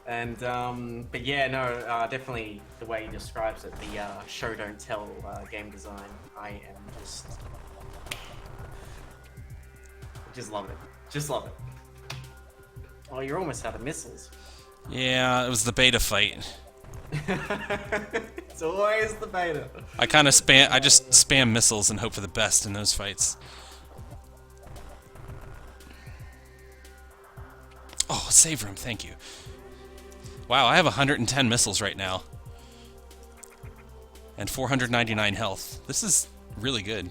And but yeah, no, definitely the way he describes it, the show don't tell game design. I am just love it, just love it. Oh, you're almost out of missiles. Yeah, it was the beta fight. It's always the beta. I kind of spam. I just spam missiles and hope for the best in those fights. Oh, save room, thank you. Wow, I have 110 missiles right now. And 499 health. This is really good.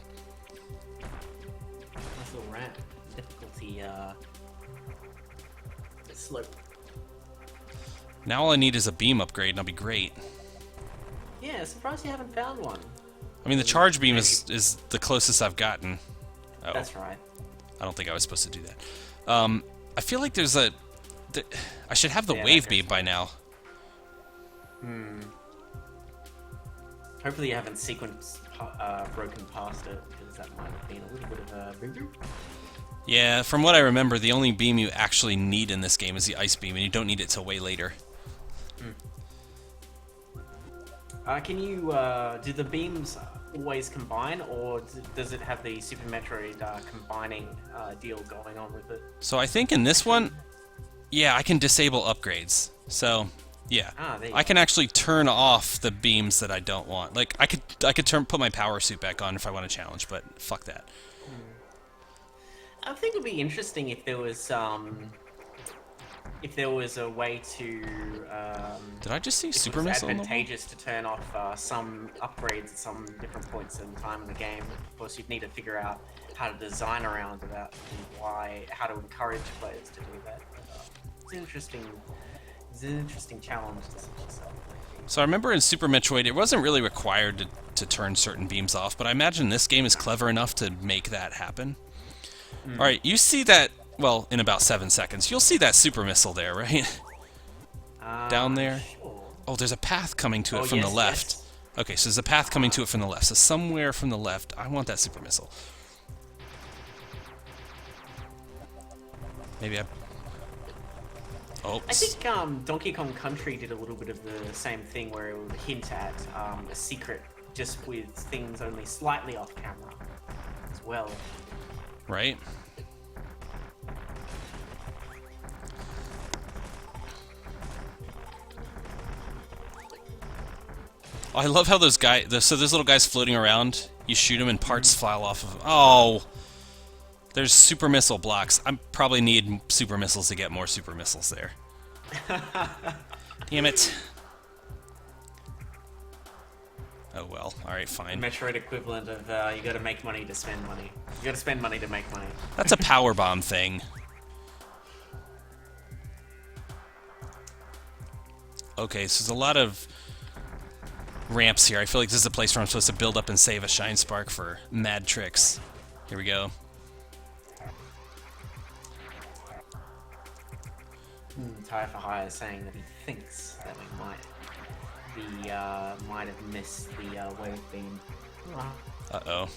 Nice little ramp. Difficulty, slope. Now all I need is a beam upgrade and I'll be great. Yeah, surprised you haven't found one. I mean, the charge beam is the closest I've gotten. Oh, That's right. I don't think I was supposed to do that. I feel like there's a... I should have the Yeah, wave that beam goes by now. Hopefully you haven't broken past it, because that might have been a little bit of a boo-boo. Yeah, from what I remember, the only beam you actually need in this game is the ice beam, and you don't need it till way later. Can you, do the beams always combine, or does it have the Super Metroid combining deal going on with it? So I think in this one, yeah, I can disable upgrades. So, yeah, There you I go. can actually turn off the beams that I don't want. Like I could put my power suit back on if I want a challenge, but fuck that. I think it would be interesting if there was a way to Did I just see if super it was missile? On the wall? advantageous to turn off some upgrades at some different points in time in the game. Of course, you'd need to figure out how to design around that and how to encourage players to do that. It's an interesting challenge to set yourself. So I remember in Super Metroid, it wasn't really required to turn certain beams off, but I imagine this game is clever enough to make that happen. All right, you see that? Well, in about 7 seconds, you'll see that super missile there, right? Down there. Sure. Oh, there's a path coming to it Oh, from the yes, left. yes. Okay, so there's a path coming to it from the left. So somewhere from the left, I want that super missile. Maybe I... Oh, I think Donkey Kong Country did a little bit of the same thing where it would hint at a secret just with things only slightly off camera as well. right? Oh, I love how those guys... So there's little guys floating around. You shoot them and parts fly off of them. Oh! There's super missile blocks. I probably need super missiles to get more super missiles there. Damn it. Oh well. Alright, fine. Metroid equivalent of you gotta make money to spend money. You gotta spend money to make money. That's a power bomb thing. Okay, so there's a lot of ramps here. I feel like this is a place where I'm supposed to build up and save a shine spark for mad tricks. Here we go. Tire for Hire is saying that he thinks that we might have missed the wave beam. Uh-oh.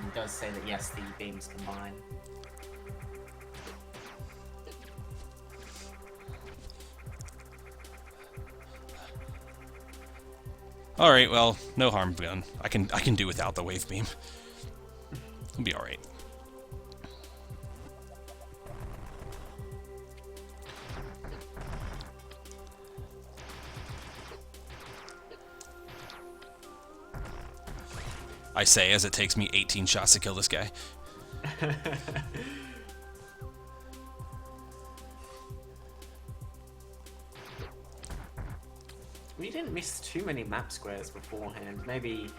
It does say that yes, the beams combine. All right, well, no harm done. I can do without the wave beam. It'll be all right. I say as it takes me 18 shots to kill this guy. We didn't miss too many map squares beforehand. Maybe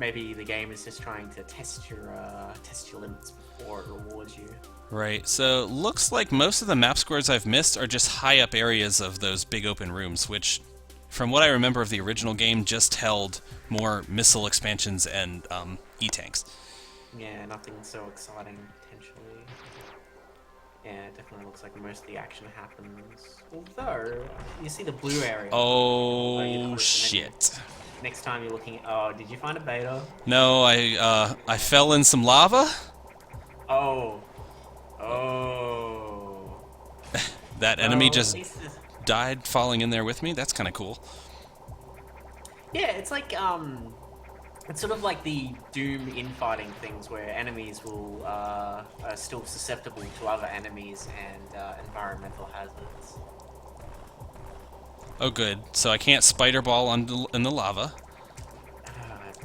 the game is just trying to test your limits before it rewards you. Right, so looks like most of the map squares I've missed are just high up areas of those big open rooms, which, from what I remember of the original game, just held more missile expansions and E-tanks. Yeah, nothing so exciting potentially. Yeah, it definitely looks like most of the action happens. Although, you see the blue area. Oh, shit. Next time you're looking at... Oh, did you find a beta? No, I fell in some lava. Oh. Oh. That enemy Well, just died falling in there with me. That's kind of cool. Yeah, it's like, it's sort of like the Doom infighting things where enemies will, are still susceptible to other enemies and environmental hazards. Oh, good. So I can't spider ball in the lava.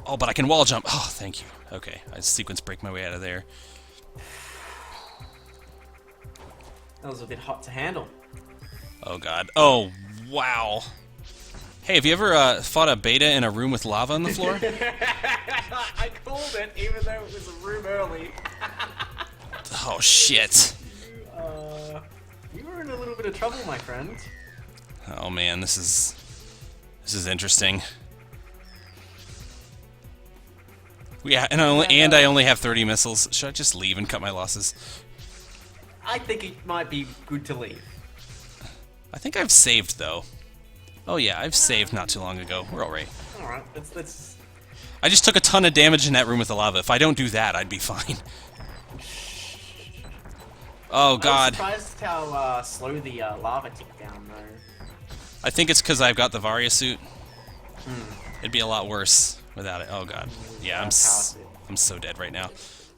Oh, but I can wall jump. Oh, thank you. Okay, I sequence break my way out of there. That was a bit hot to handle. Oh, God. Oh, wow. Hey, have you ever fought a beta in a room with lava on the floor? I called it, even though it was a room early. Oh, shit. You were in a little bit of trouble, my friend. Oh, man, this is interesting. Yeah, and I only have 30 missiles. Should I just leave and cut my losses? I think it might be good to leave. I think I've saved, though. Oh, yeah, I've saved not too long ago. We're all right. Alright, let's... I just took a ton of damage in that room with the lava. If I don't do that, I'd be fine. Oh, God. I'm surprised how slow the lava ticked down, though. I think it's because I've got the Varia suit. It'd be a lot worse without it. Oh, God. Yeah, I'm so dead right now.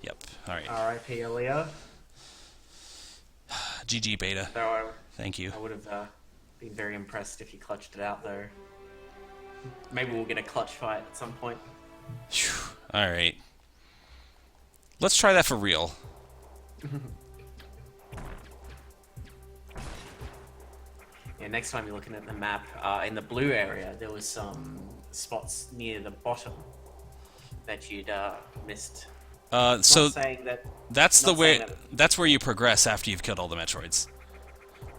Yep. All right. R.I.P. Aaliyah. GG, beta. So Thank you. I would have been very impressed if you clutched it out, though. Maybe we'll get a clutch fight at some point. Whew. All right. Let's try that for real. Yeah, next time you're looking at the map, in the blue area, there was some spots near the bottom that you'd missed. So saying that, that's the way. that- That's where you progress after you've killed all the Metroids.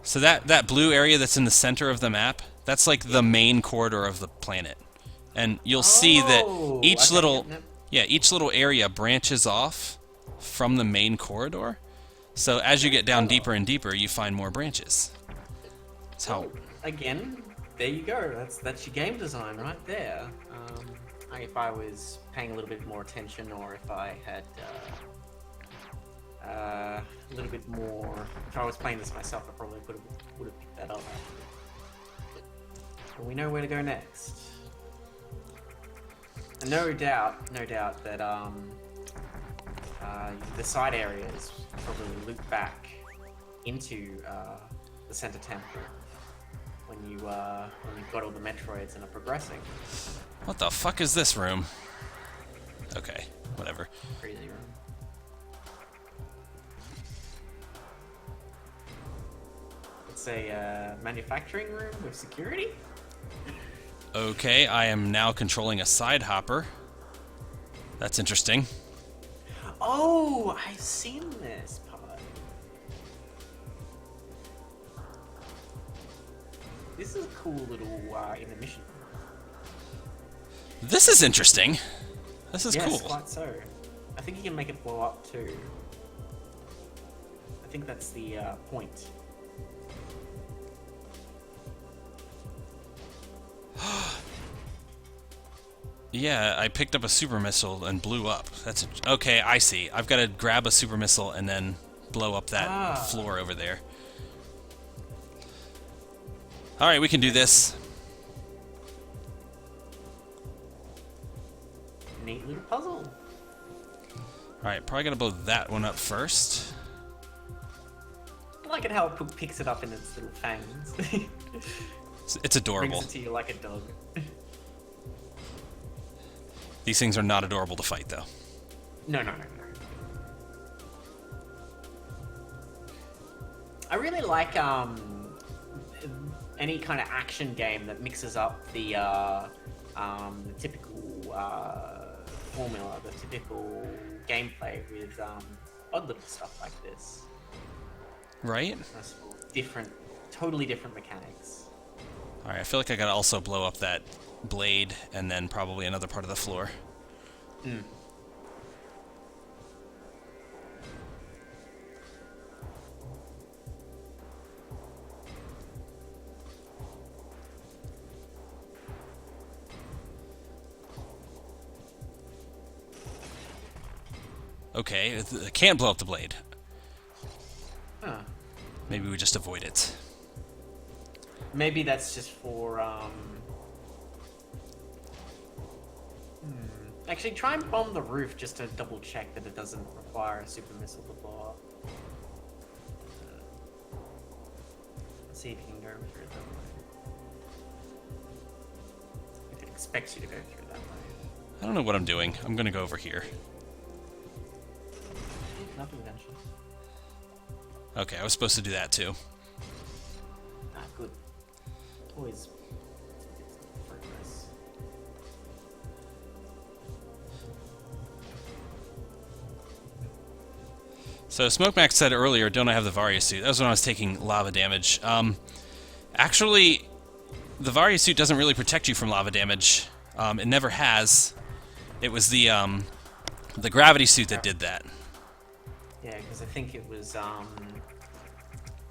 So that blue area that's in the center of the map, that's like the main corridor of the planet, and you'll see that each okay, little area branches off from the main corridor. So as you get down deeper and deeper, you find more branches. That's how. Again, there you go. That's your game design right there. If I was paying a little bit more attention, or if I had a little bit more, if I was playing this myself, I probably would have picked that up. But we know where to go next. And no doubt that the side areas probably loop back into the center temple when you've got all the Metroids and are progressing. What the fuck is this room? Okay, whatever. Crazy room. It's a manufacturing room with security. Okay, I am now controlling a side hopper. That's interesting. Oh, I've seen this part. This is a cool little intermission. This is interesting. This is Yes, cool. quite so. I think you can make it blow up too. I think that's the point. Yeah, I picked up a super missile and blew up. Okay, I see. I've got to grab a super missile and then blow up that floor over there. Alright, we can do this. Neat little puzzle. Alright, probably gotta blow that one up first. I like it how it picks it up in its little fangs. It's adorable. Brings it to you like a dog. These things are not adorable to fight, though. No. I really like any kind of action game that mixes up the typical formula, the typical gameplay with odd little stuff like this. Right? Totally different mechanics. Alright, I feel like I gotta also blow up that blade and then probably another part of the floor. Mm. Okay, I can't blow up the blade. Huh. Maybe we just avoid it. Maybe that's just for Actually, try and bomb the roof just to double check that it doesn't require a super missile to blow up. Let's see if you can go through it that way. If it expects you to go through that way. I don't know what I'm doing. I'm gonna go over here. Nothing mentioned. Okay, I was supposed to do that too. Ah, good. Always progress. So Smoke Max said earlier, don't I have the Varia suit? That was when I was taking lava damage. Actually, the Varia suit doesn't really protect you from lava damage. It never has. It was the gravity suit that did that. Yeah, because I think it was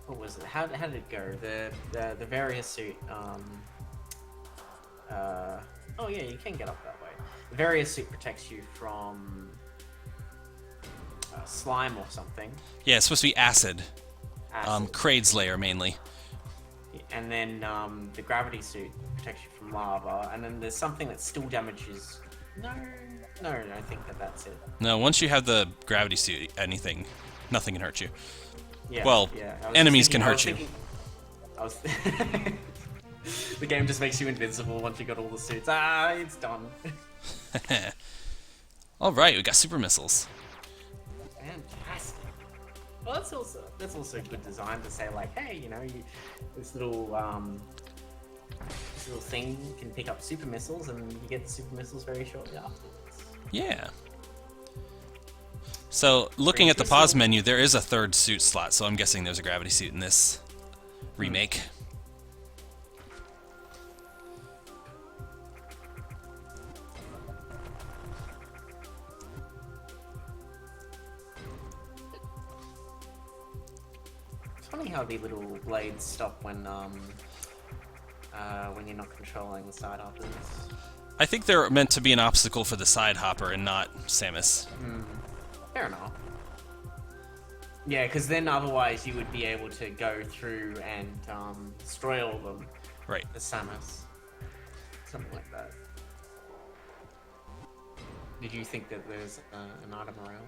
what was it? How did it go? The Varia suit. Oh yeah, you can get up that way. The Varia suit protects you from slime or something. Yeah, it's supposed to be acid. Acid. Kraid's layer mainly. And then the gravity suit protects you from lava. And then there's something that still damages. No, I think that's it. No, once you have the gravity suit, nothing can hurt you. Yeah. Well, yeah. enemies can hurt you. The game just makes you invincible once you got all the suits. Ah, it's done. All right, we got super missiles. Fantastic. Well, that's also good design to say like, hey, you know, this little thing can pick up super missiles, and you get the super missiles very shortly afterwards. Yeah. So, looking at the pause menu, there is a third suit slot, so I'm guessing there's a gravity suit in this remake. It's funny how the little blades stop when you're not controlling the side hoppers. I think they're meant to be an obstacle for the side hopper and not Samus. Fair enough. Yeah, because then otherwise you would be able to go through and destroy all of them. Right. The Samus. Something like that. Did you think that there's an item around?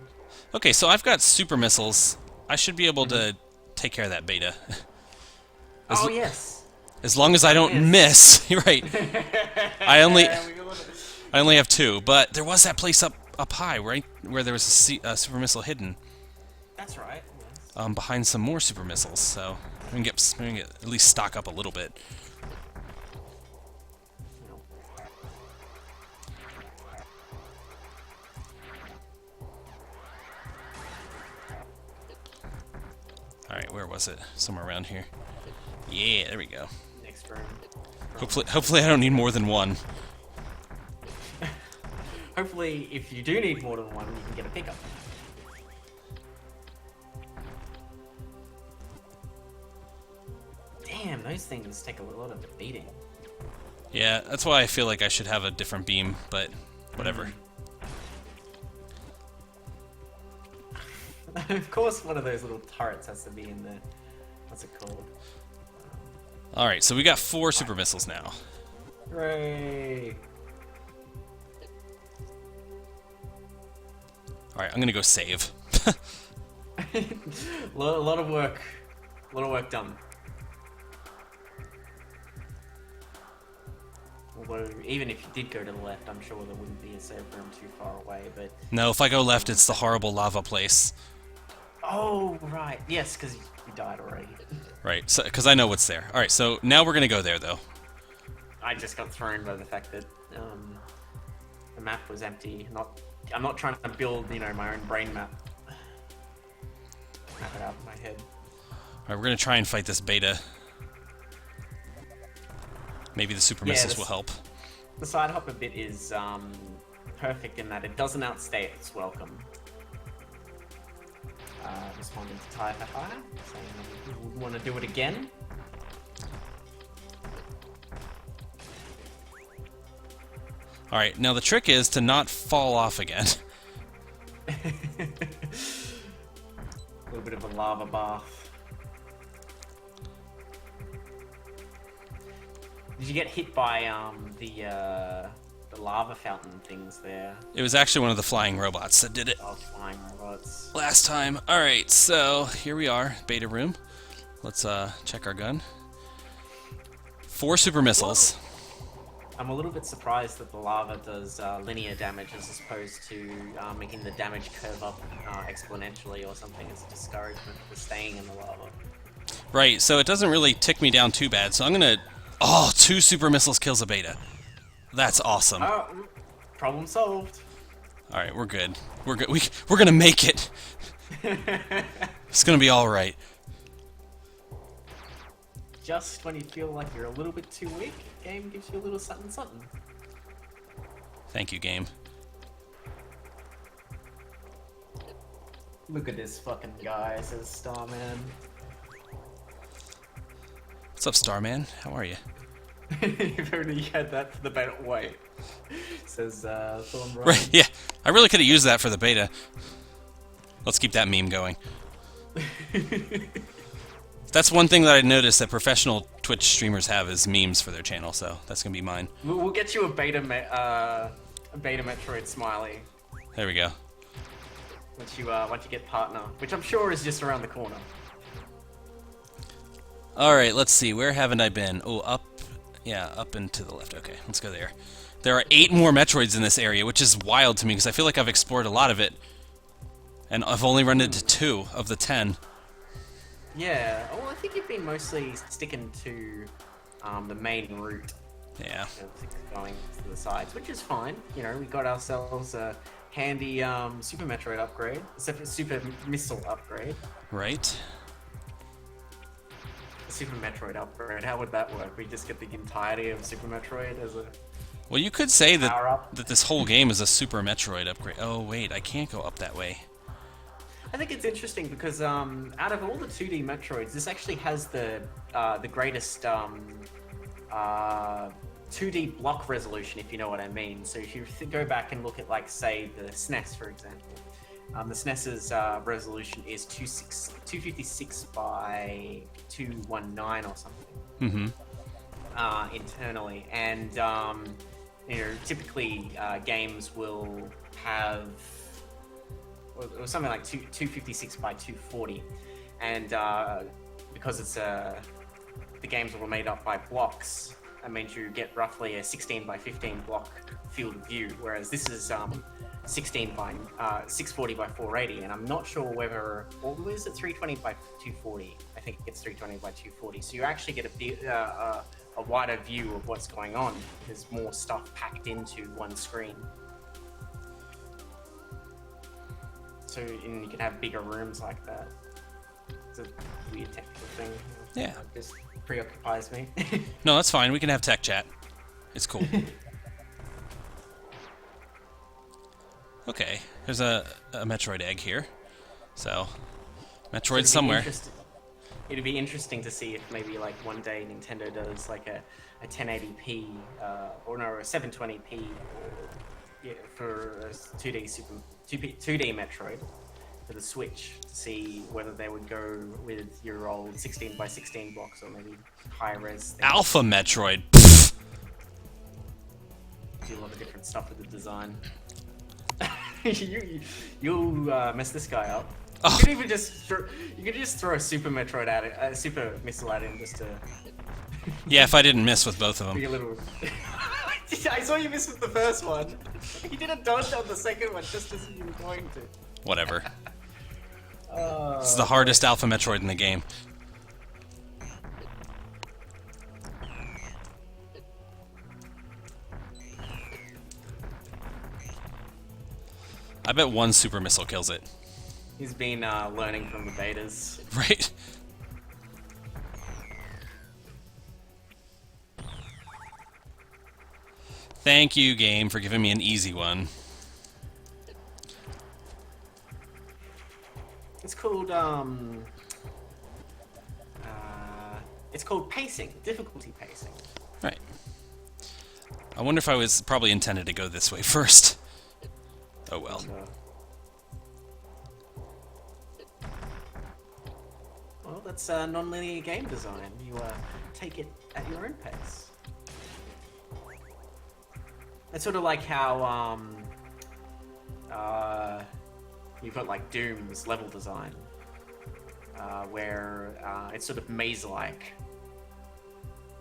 Okay, so I've got super missiles. I should be able to take care of that beta. Yes. As long as I don't miss. Right. I only have 2, but there was that place up high, right, where there was a super missile hidden. That's right. Yes. Behind some more super missiles, so we can get at least stock up a little bit. Alright, where was it? Somewhere around here. Yeah, there we go. Next room. Hopefully I don't need more than one. Hopefully, if you do need more than one, you can get a pickup. Damn, those things take a lot of beating. Yeah, that's why I feel like I should have a different beam, but whatever. Of course, one of those little turrets has to be in there. What's it called? Alright, so we got 4 super missiles now. Hooray! Alright, I'm gonna go save. A lot of work. A lot of work done. Although, even if you did go to the left, I'm sure there wouldn't be a save room too far away, but... No, if I go left, it's the horrible lava place. Oh, right. Yes, because you died already. Right, so because I know what's there. Alright, so now we're gonna go there, though. I just got thrown by the fact that the map was empty. I'm not trying to build, you know, my own brain map. Map it out in my head. Alright, we're gonna try and fight this beta. Maybe the super missiles will help. The side hopper bit is perfect in that it doesn't outstay its welcome. Responding to Tire Fire, saying that we would want to do it again. Alright, now the trick is to not fall off again. A little bit of a lava bath. Did you get hit by the lava fountain things there? It was actually one of the flying robots that did it. Oh, flying robots. Last time. Alright, so here we are, beta room. Let's check our gun. 4 super missiles. I'm a little bit surprised that the lava does linear damage as opposed to making the damage curve up exponentially or something as a discouragement for staying in the lava. Right, so it doesn't really tick me down too bad, so I'm gonna... Oh, 2 super missiles kills a beta. That's awesome. Oh, problem solved. Alright, we're good. We're good. We're gonna make it. It's gonna be alright. Just when you feel like you're a little bit too weak, game gives you a little something something. Thank you, game. Look at this fucking guy, says Starman. What's up, Starman? How are you? If only you had that for the beta. Wait. Says Thorn Brian. Right, yeah. I really could have used that for the beta. Let's keep that meme going. That's one thing that I noticed that professional Twitch streamers have is memes for their channel, so that's gonna be mine. We'll get you a beta Metroid smiley. There we go. Once you get partner, which I'm sure is just around the corner. Alright, let's see. Where haven't I been? Oh, up. Yeah, up and to the left. Okay, let's go there. There are 8 more Metroids in this area, which is wild to me because I feel like I've explored a lot of it. And I've only run into 2 of the 10. Yeah, well, I think you've been mostly sticking to the main route. Yeah. Going to the sides, which is fine. You know, we got ourselves a handy Super Metroid upgrade, Super Missile upgrade. Right. Super Metroid upgrade. How would that work? We just get the entirety of Super Metroid as a Well, you could say that power-up? this whole game is a Super Metroid upgrade. Oh, wait, I can't go up that way. I think it's interesting because out of all the 2D Metroids, this actually has the greatest 2D block resolution, if you know what I mean. So if you go back and look at, like, say, the SNES, for example, the SNES's resolution is 256 by 219 or something. Mm-hmm. Internally, and you know, typically games will have or something like 256 by 240, and because it's the games are made up by blocks, that means you get roughly a 16 by 15 block field of view, whereas this is 16 by 640 by 480, and I'm not sure whether, or is it 320 by 240? I think it's 320 by 240. So you actually get a wider view of what's going on. There's more stuff packed into one screen. So and you can have bigger rooms like that. It's a weird technical thing. Yeah. Just preoccupies me. No, that's fine. We can have tech chat. It's cool. Okay, there's a Metroid egg here. So, Metroid somewhere. It'd be interesting to see if maybe like one day Nintendo does like a 1080p or no, a 720p for a 2D Metroid for the Switch to see whether they would go with your old 16x16 blocks or maybe high res. Alpha Metroid. Do a lot of different stuff with the design. You'll mess this guy up. Oh. You could even just throw a Super Metroid at it, a Super Missile at him just to. Yeah, if I didn't miss with both of them. Be a little. I saw you miss with the first one. You did a dodge on the second one just as you were going to. Whatever. It's the hardest Alpha Metroid in the game. I bet one super missile kills it. He's been learning from the betas. Right. Thank you, game, for giving me an easy one. It's called it's called pacing, difficulty pacing. Right. I wonder if I was probably intended to go this way first. Oh well. Well, that's non-linear game design. You take it at your own pace. It's sort of like how you've got like Doom's level design, where it's sort of maze-like,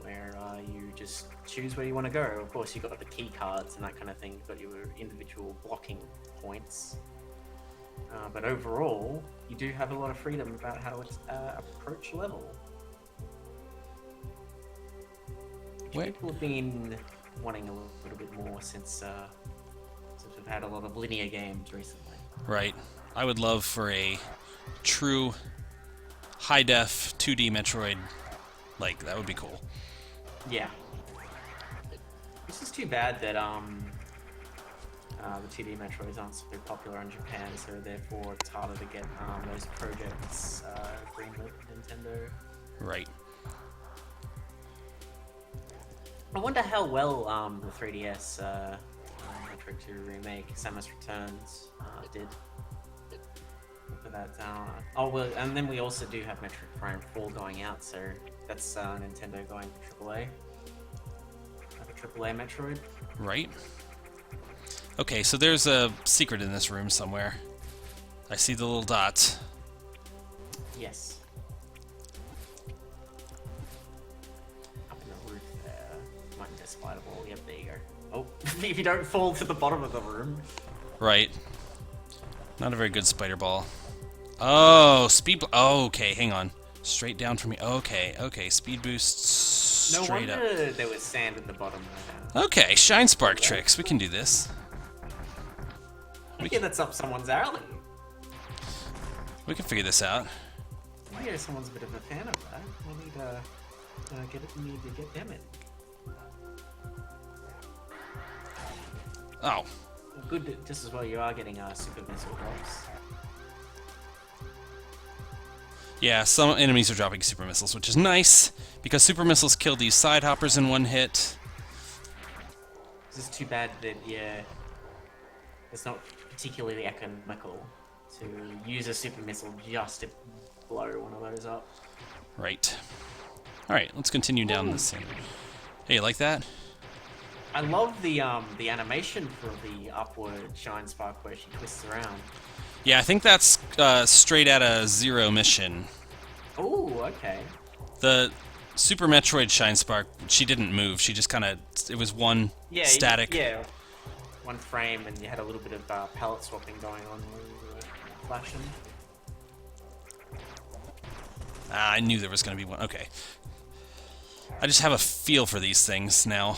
where you just choose where you want to go. Of course, you've got the key cards and that kind of thing. You've got your individual blocking points. But overall, you do have a lot of freedom about how to approach level. People have been wanting a little bit more since we've had a lot of linear games recently. Right. I would love for a true high-def 2D Metroid. Like, that would be cool. Yeah. It's just too bad that the 2D Metroids aren't so popular in Japan, so therefore it's harder to get those projects greenlit with Nintendo. Right. I wonder how well the 3DS Metroid 2 remake, Samus Returns, did. For that. Oh well, and then we also do have Metroid Prime 4 going out, so that's Nintendo going for AAA. Like a AAA Metroid. Right. Okay, so there's a secret in this room somewhere. I see the little dots. Yes. Up in the roof there. Might be a spider ball. Yep, there you go. Oh, if you don't fall to the bottom of the room. Right. Not a very good spider ball. Oh, speed. Oh, okay, hang on. Straight down for me. Okay, okay, speed boosts straight up. No wonder there was sand at the bottom there. Okay, shine spark tricks. We can do this. Yeah, that's up someone's alley. We can figure this out. I hear someone's a bit of a fan of that. We need to get them in. Oh. Good, just as well you are getting super missile drops. Yeah, some enemies are dropping super missiles, which is nice, because super missiles kill these side hoppers in one hit. It's just too bad that, yeah, it's not particularly economical to use a super missile just to blow one of those up. Right. Alright, let's continue down this thing. Hey, you like that? I love the animation for the upward shine spark where she twists around. Yeah, I think that's straight out of Zero Mission. Oh, okay. The Super Metroid Shine Spark, she didn't move. She just kind of, it was one static. Yeah, one frame, and you had a little bit of palette swapping going on when you were flashing. Ah, I knew there was going to be one. Okay. I just have a feel for these things now.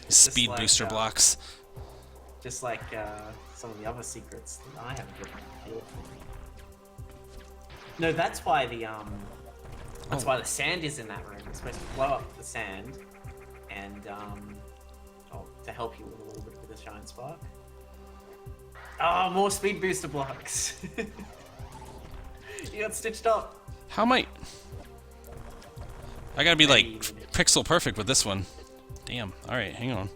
Speed like, booster blocks. Just like some of the other secrets that I have a different feel for. No, that's why the That's why the sand is in that room. It's supposed to blow up the sand, and to help you with a little bit with the shine spark. Oh, more speed booster blocks. You got stitched up. How am I gotta be like pixel perfect with this one. Damn. Alright, hang on.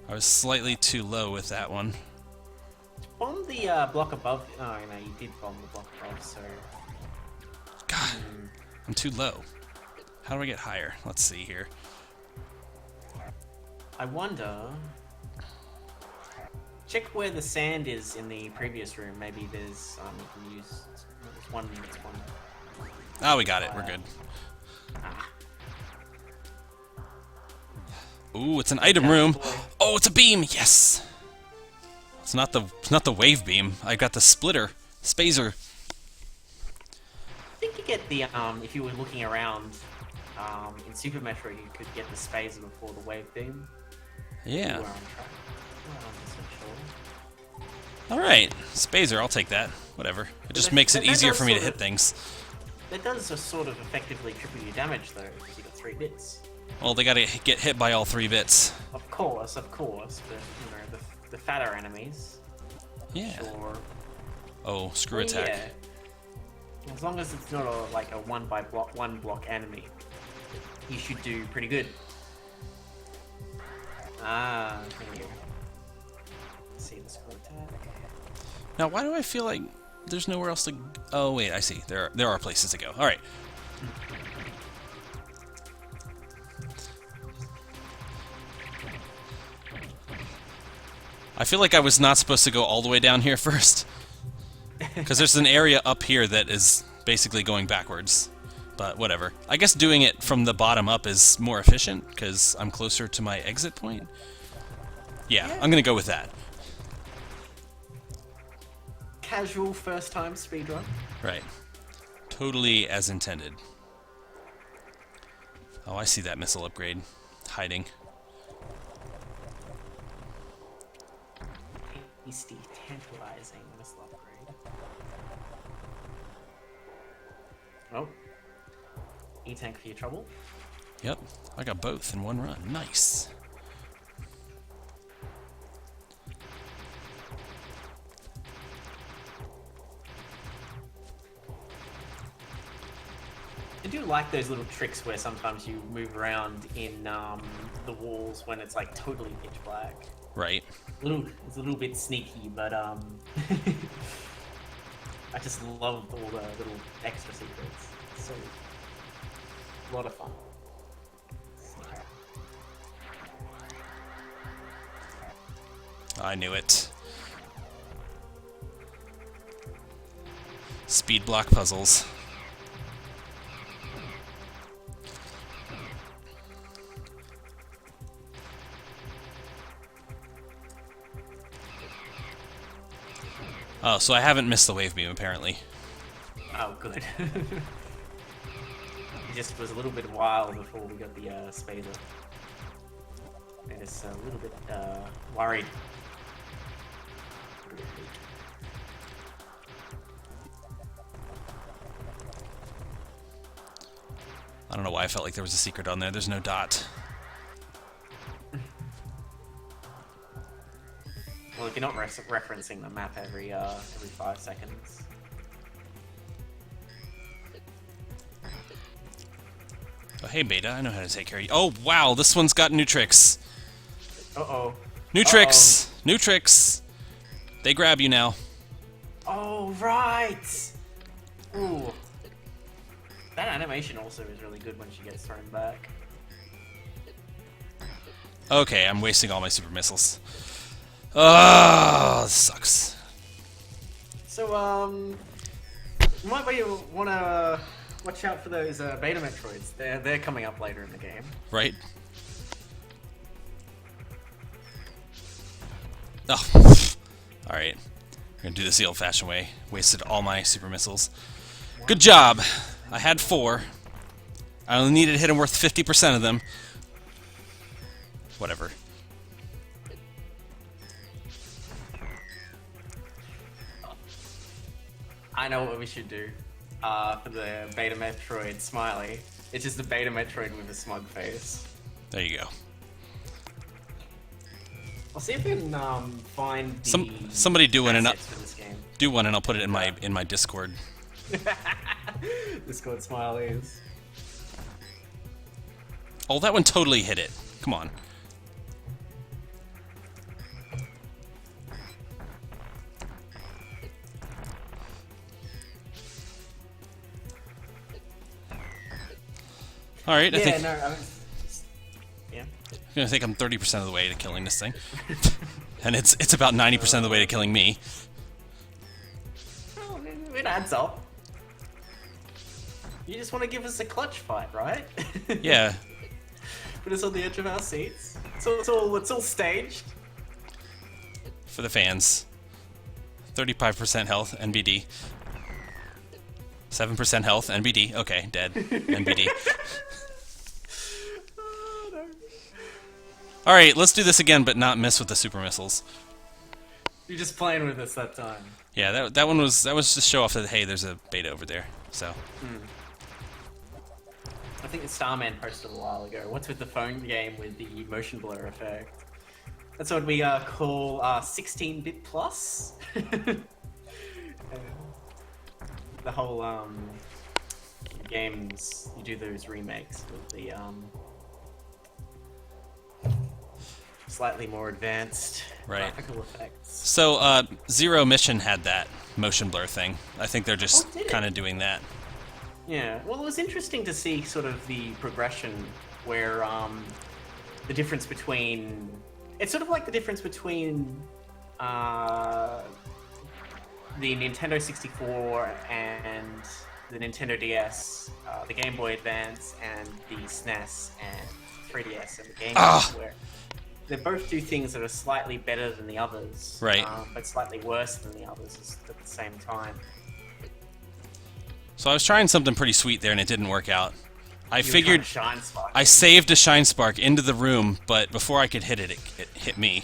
I was slightly too low with that one. Bomb the block above. Oh, no, you did bomb the block above, so. God, I'm too low. How do I get higher? Let's see here. I wonder. Check where the sand is in the previous room. Maybe there's you can use. There's one. Oh, we got it. We're good. Ah. Ooh, it's an item room. Oh, it's a beam. Yes. It's not the wave beam. I got the splitter, spazer. I think you get the if you were looking around in Super Metroid, you could get the spazer before the wave beam. Yeah. You were on track. I'm not 100% sure. All right, spazer. I'll take that. Whatever. It just makes it easier for me to hit things. That does just sort of effectively triple your damage though, because you got 3 bits. Well, they gotta get hit by all 3 bits. Of course, but you know the fatter enemies. Yeah. Sure. Oh, screw attack. Yeah. As long as it's not like a one block enemy, you should do pretty good. Ah, there you go. See the screw attack. Now, why do I feel like there's nowhere else to? Oh wait, I see. There are places to go. All right. I feel like I was not supposed to go all the way down here first. Because there's an area up here that is basically going backwards. But whatever. I guess doing it from the bottom up is more efficient, because I'm closer to my exit point. Yeah, I'm going to go with that. Casual first time speedrun. Right. Totally as intended. Oh, I see that missile upgrade. Hiding. Tasty, tantalizing missile upgrade. Oh. E-tank for your trouble. Yep, I got both in one run. Nice. I do like those little tricks where sometimes you move around in the walls when it's like totally pitch black. Right. It's a little bit sneaky, but I just love all the little extra secrets. It's so a lot of fun. I knew it. Speed block puzzles. Oh, so I haven't missed the wave beam, apparently. Oh, good. It just was a little bit wild before we got the spazer. And it's a little bit worried. I don't know why I felt like there was a secret on there. There's no dot. Well, if you're not referencing the map every 5 seconds. Oh, hey, Beta, I know how to take care of you. Oh, wow, this one's got new tricks. Uh-oh. New tricks! New tricks! They grab you now. Oh, right! Ooh. That animation also is really good when she gets thrown back. Okay, I'm wasting all my super missiles. Oh, this sucks. So, you might want to watch out for those beta Metroids. They're coming up later in the game. Right? Oh. Alright. We're gonna do this the old-fashioned way. Wasted all my super missiles. Good job! I had 4. I only needed to hit him worth 50% of them. Whatever. I know what we should do. for the Beta Metroid Smiley. It's just a Beta Metroid with a smug face. There you go. I'll see if I can find the somebody do one and for this game. do one and I'll put it in my Discord. Discord Smileys. Oh, that one totally hit it. Come on. All right, I think. I think I'm 30% of the way to killing this thing, and it's about 90% of the way to killing me. Well, it adds up. You just want to give us a clutch fight, right? Yeah. Put us on the edge of our seats. It's all staged. For the fans. 35% health, NBD. 7% health, NBD. Okay, dead. NBD. Oh, no. Alright, let's do this again, but not miss with the super missiles. You're just playing with us that time. Yeah, that one was just to show off that, hey, there's a beta over there. So. I think the Starman posted a while ago. What's with the phone game with the motion blur effect? That's what we call 16-bit plus. The whole games, you do those remakes with the slightly more advanced graphical effects. So Zero Mission had that motion blur thing. I think they're just kind of doing that. Yeah, well, it was interesting to see sort of the progression where the difference between... It's sort of like the difference between the Nintendo 64 and the Nintendo DS, the Game Boy Advance, and the SNES and 3DS and the Game Boy, where they both do things that are slightly better than the others, right? But slightly worse than the others at the same time. So I was trying something pretty sweet there, and it didn't work out. I figured Shine Spark. I saved a Shine Spark into the room, but before I could hit it, it hit me.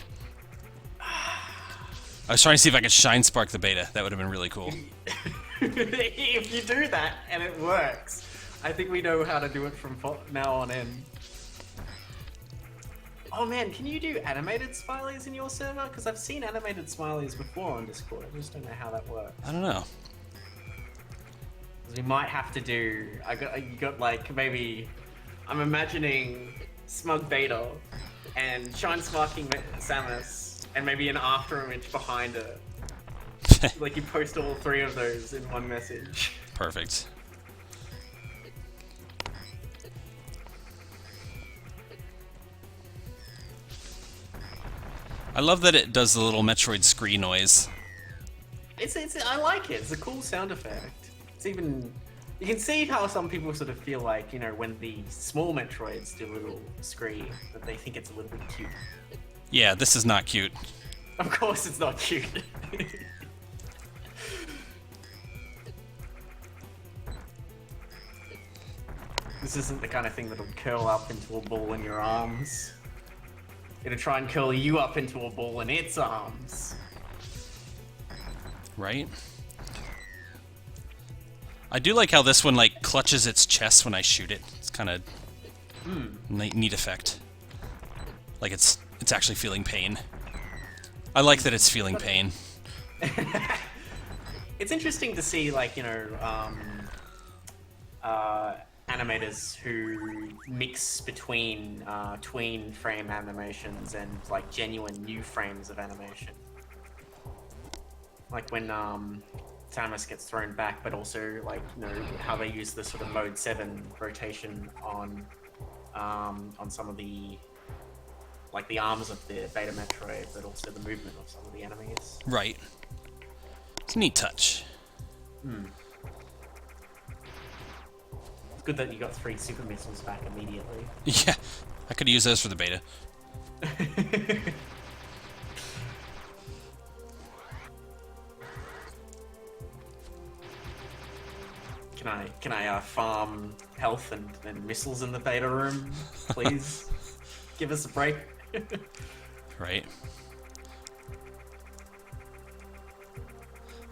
I was trying to see if I could Shine Spark the beta. That would have been really cool. If you do that and it works, I think we know how to do it from now on in. Oh man, can you do animated smileys in your server? Because I've seen animated smileys before on Discord. I just don't know how that works. I don't know. We might have to do. You got like maybe. I'm imagining Smug Beta and Shine Sparking Samus, and maybe an after image behind it. Like you post all three of those in one message. Perfect. I love that it does the little Metroid scree noise. I like it. It's a cool sound effect. It's even, you can see how some people sort of feel like, you know, when the small Metroids do a little scree, that they think it's a little bit cute. Yeah, this is not cute. Of course it's not cute. This isn't the kind of thing that'll curl up into a ball in your arms. It'll try and curl you up into a ball in its arms. Right? I do like how this one like clutches its chest when I shoot it. It's kind of neat effect. Like it's actually feeling pain. I like that it's feeling pain. It's interesting to see, like, you know, animators who mix between tween frame animations and like genuine new frames of animation. Like when Samus gets thrown back, but also like, you know, how they use the sort of mode 7 rotation on some of the, like the arms of the Beta Metroid, but also the movement of some of the enemies. Right. It's a neat touch. It's good that you got 3 super missiles back immediately. Yeah, I could use those for the beta. Can I farm health and missiles in the beta room, please? Give us a break. Right.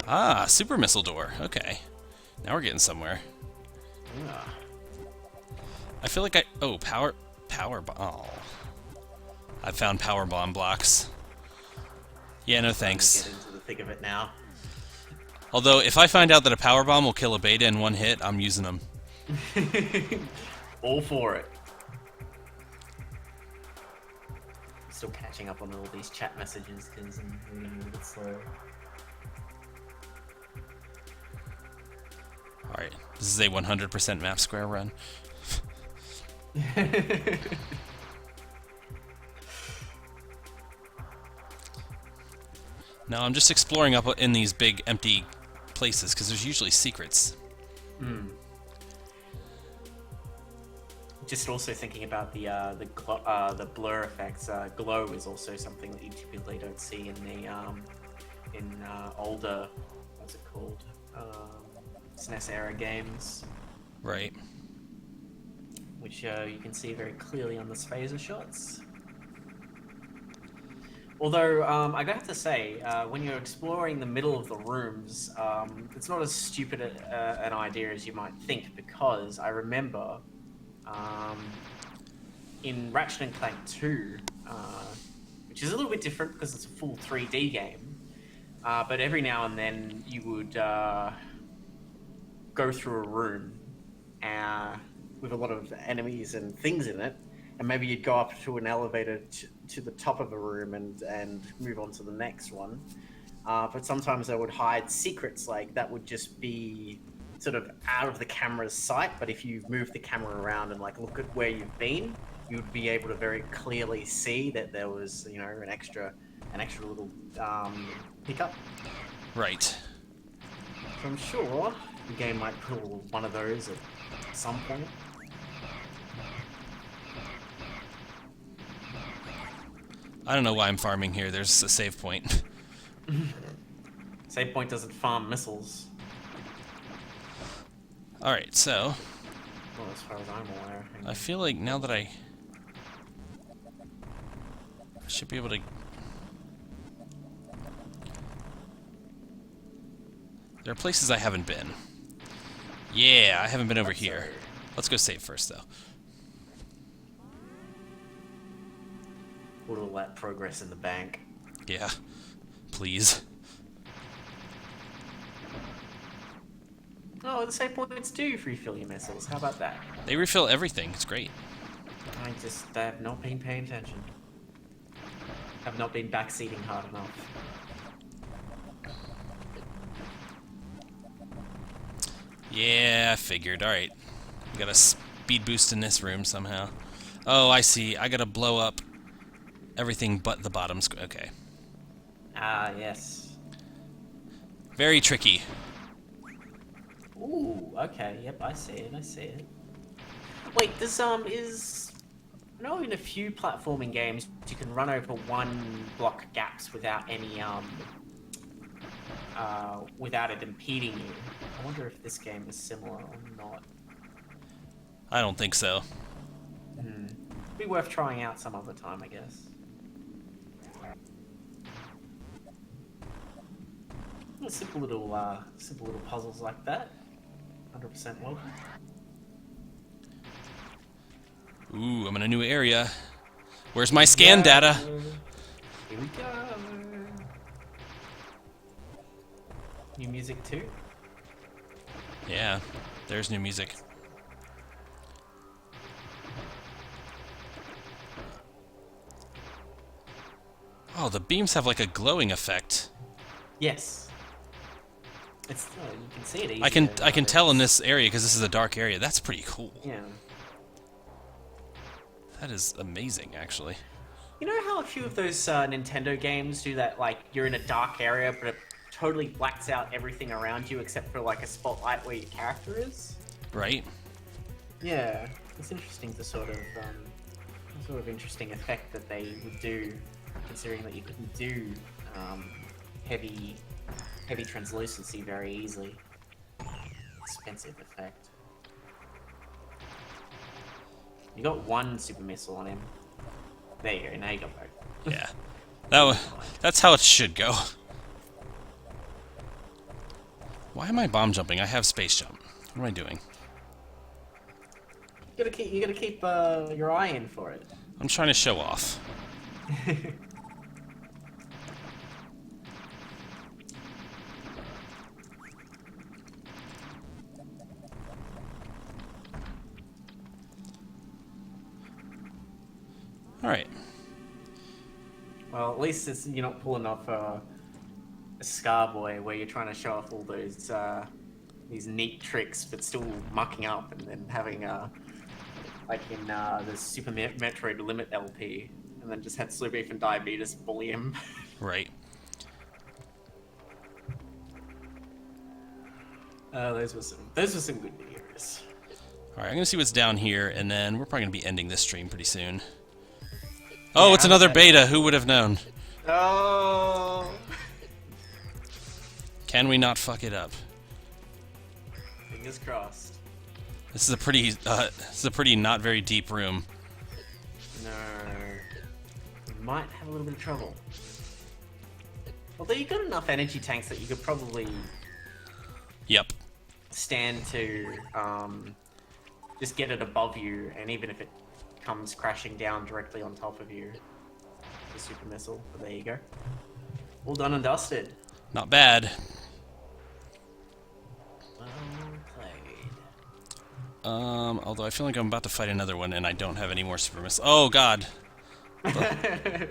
Ah, super missile door. Okay. Now we're getting somewhere. Yeah. I feel like power bomb. Oh. I found power bomb blocks. Yeah, no thanks. Get into the thick of it now. Although, if I find out that a power bomb will kill a beta in one hit, I'm using them. All for it. Still catching up on all these chat messages because I'm reading a little slow. Alright, this is a 100% map square run. No, I'm just exploring up in these big empty places because there's usually secrets. Just also thinking about the blur effects. Glow is also something that you typically don't see in the older, what's it called, SNES era games. Right. Which you can see very clearly on the phaser shots. Although, I have to say, when you're exploring the middle of the rooms, it's not as stupid an idea as you might think, because I remember in Ratchet & Clank 2, which is a little bit different because it's a full 3D game, but every now and then you would go through a room with a lot of enemies and things in it, and maybe you'd go up to an elevator to the top of a room and move on to the next one. But sometimes they would hide secrets, like that would just be sort of out of the camera's sight, but if you move the camera around and like look at where you've been, you would be able to very clearly see that there was, you know, an extra little pickup. Right. So I'm sure the game might pull one of those at some point. I don't know why I'm farming here. There's a save point. Save point doesn't farm missiles. Alright, so... Well, as far as I'm aware. I feel like now that I should be able to... There are places I haven't been. Yeah, I haven't been over here. Let's go save first, though. Put all that progress in the bank. Yeah. Please. Oh, the save points do refill your missiles. How about that? They refill everything. It's great. I just have not been paying attention. Have not been backseating hard enough. Yeah, I figured. Alright. We got a speed boost in this room somehow. Oh, I see. I gotta blow up everything but the bottom square. Okay. Ah, yes. Very tricky. Ooh, okay. Yep, I see it. I see it. Wait, this is... I know in a few platforming games you can run over one block gaps without any without it impeding you. I wonder if this game is similar or not. I don't think so. Be worth trying out some other time, I guess. Simple little puzzles like that. 100% welcome. Ooh, I'm in a new area. Where's my scan data? Here we go. New music too? Yeah, there's new music. Oh, the beams have like a glowing effect. Yes. It's you can see it easy. I can tell in this area because this is a dark area. That's pretty cool. Yeah. That is amazing, actually. You know how a few of those Nintendo games do that? Like you're in a dark area, but it totally blacks out everything around you except for like a spotlight where your character is. Right. Yeah, it's interesting to sort of interesting effect that they would do, considering that you couldn't do heavy translucency very easily. Expensive effect. You got one super missile on him. There you go. Now you got both. Yeah. That's how it should go. Why am I bomb jumping? I have space jump. What am I doing? You gotta keep your eye in for it. I'm trying to show off. Alright. Well, at least you're not pulling off a Scarboy where you're trying to show off all those these neat tricks, but still mucking up and then having like in the Super Metroid Limit LP, and then just had Slow Beef and Diabetes bully him. Right. Those were some good videos. Alright, I'm gonna see what's down here, and then we're probably gonna be ending this stream pretty soon. Oh, Yeah, it's another beta. Who would have known? Oh. Can we not fuck it up? Fingers crossed. This is a pretty not very deep room. No. We might have a little bit of trouble. Although you've got enough energy tanks that you could probably Yep. stand to just get it above you, and even if it comes crashing down directly on top of you, the super missile. But there you go. All done and dusted. Not bad. Well played. Although I feel like I'm about to fight another one, and I don't have any more super missiles. Oh God. The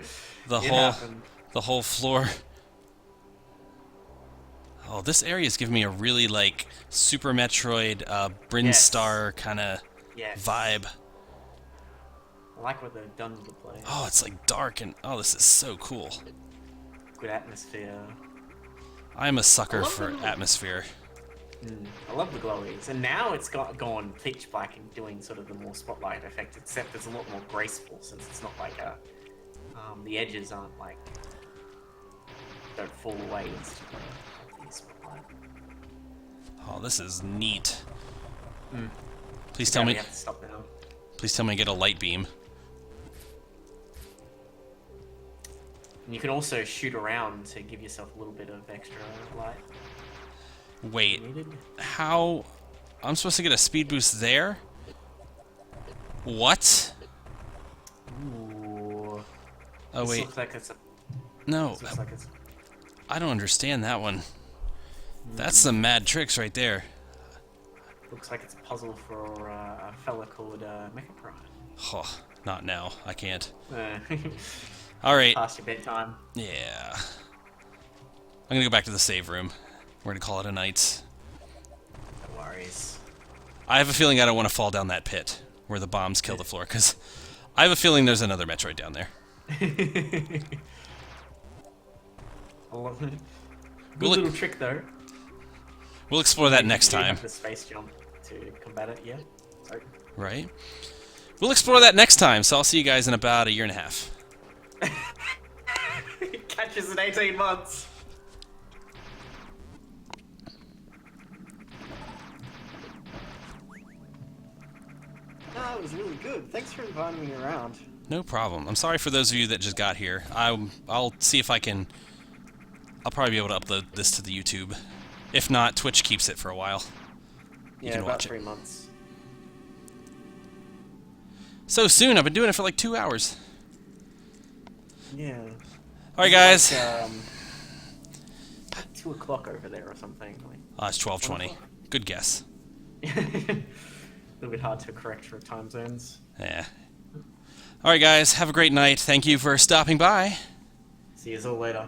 whole floor. Oh, this area is giving me a really like Super Metroid, Brinstar kind of vibe. I like what they've done with the place. Oh, it's like dark and oh, this is so cool. Good atmosphere. I'm a sucker for atmosphere. I love the glowies, and now it's gone pitch black and doing sort of the more spotlight effect, except it's a lot more graceful since it's not like the edges aren't like don't fall away instantly. Like the spotlight. Oh, this is neat. Please Okay, tell me. we have to stop now. Please tell me I get a light beam. And you can also shoot around to give yourself a little bit of extra light. Wait, Needed. how? I'm supposed to get a speed boost there? What? Ooh. Oh This wait, looks like it's a. no, This looks like it's. I don't understand that one. That's some mad tricks right there. Looks like it's a puzzle for a fella called Mecha Oh, not now. I can't. Prime. All right. Past your bedtime. Yeah. I'm gonna go back to the save room. We're gonna call it a night. No worries. I have a feeling I don't want to fall down that pit where the bombs kill the floor, because I have a feeling there's another Metroid down there. I love it. Good We'll little trick though. We'll explore that next You do time. have the space jump to combat it, yeah? So. Right? We'll explore that next time, so I'll see you guys in about a year and a half. Catches in 18 months. That was really good. Thanks for inviting me around. No problem. I'm sorry for those of you that just got here. I'll see if I can... I'll probably be able to upload this to the YouTube. If not, Twitch keeps it for a while. You can about watch 3 it. months. So soon, I've been doing it for like 2 hours. Yeah. Alright guys. Like, 2 o'clock over there or something. Like, It's 12:20. Good guess. a little bit hard to correct for time zones. Yeah. Alright guys, have a great night. Thank you for stopping by. See you all later.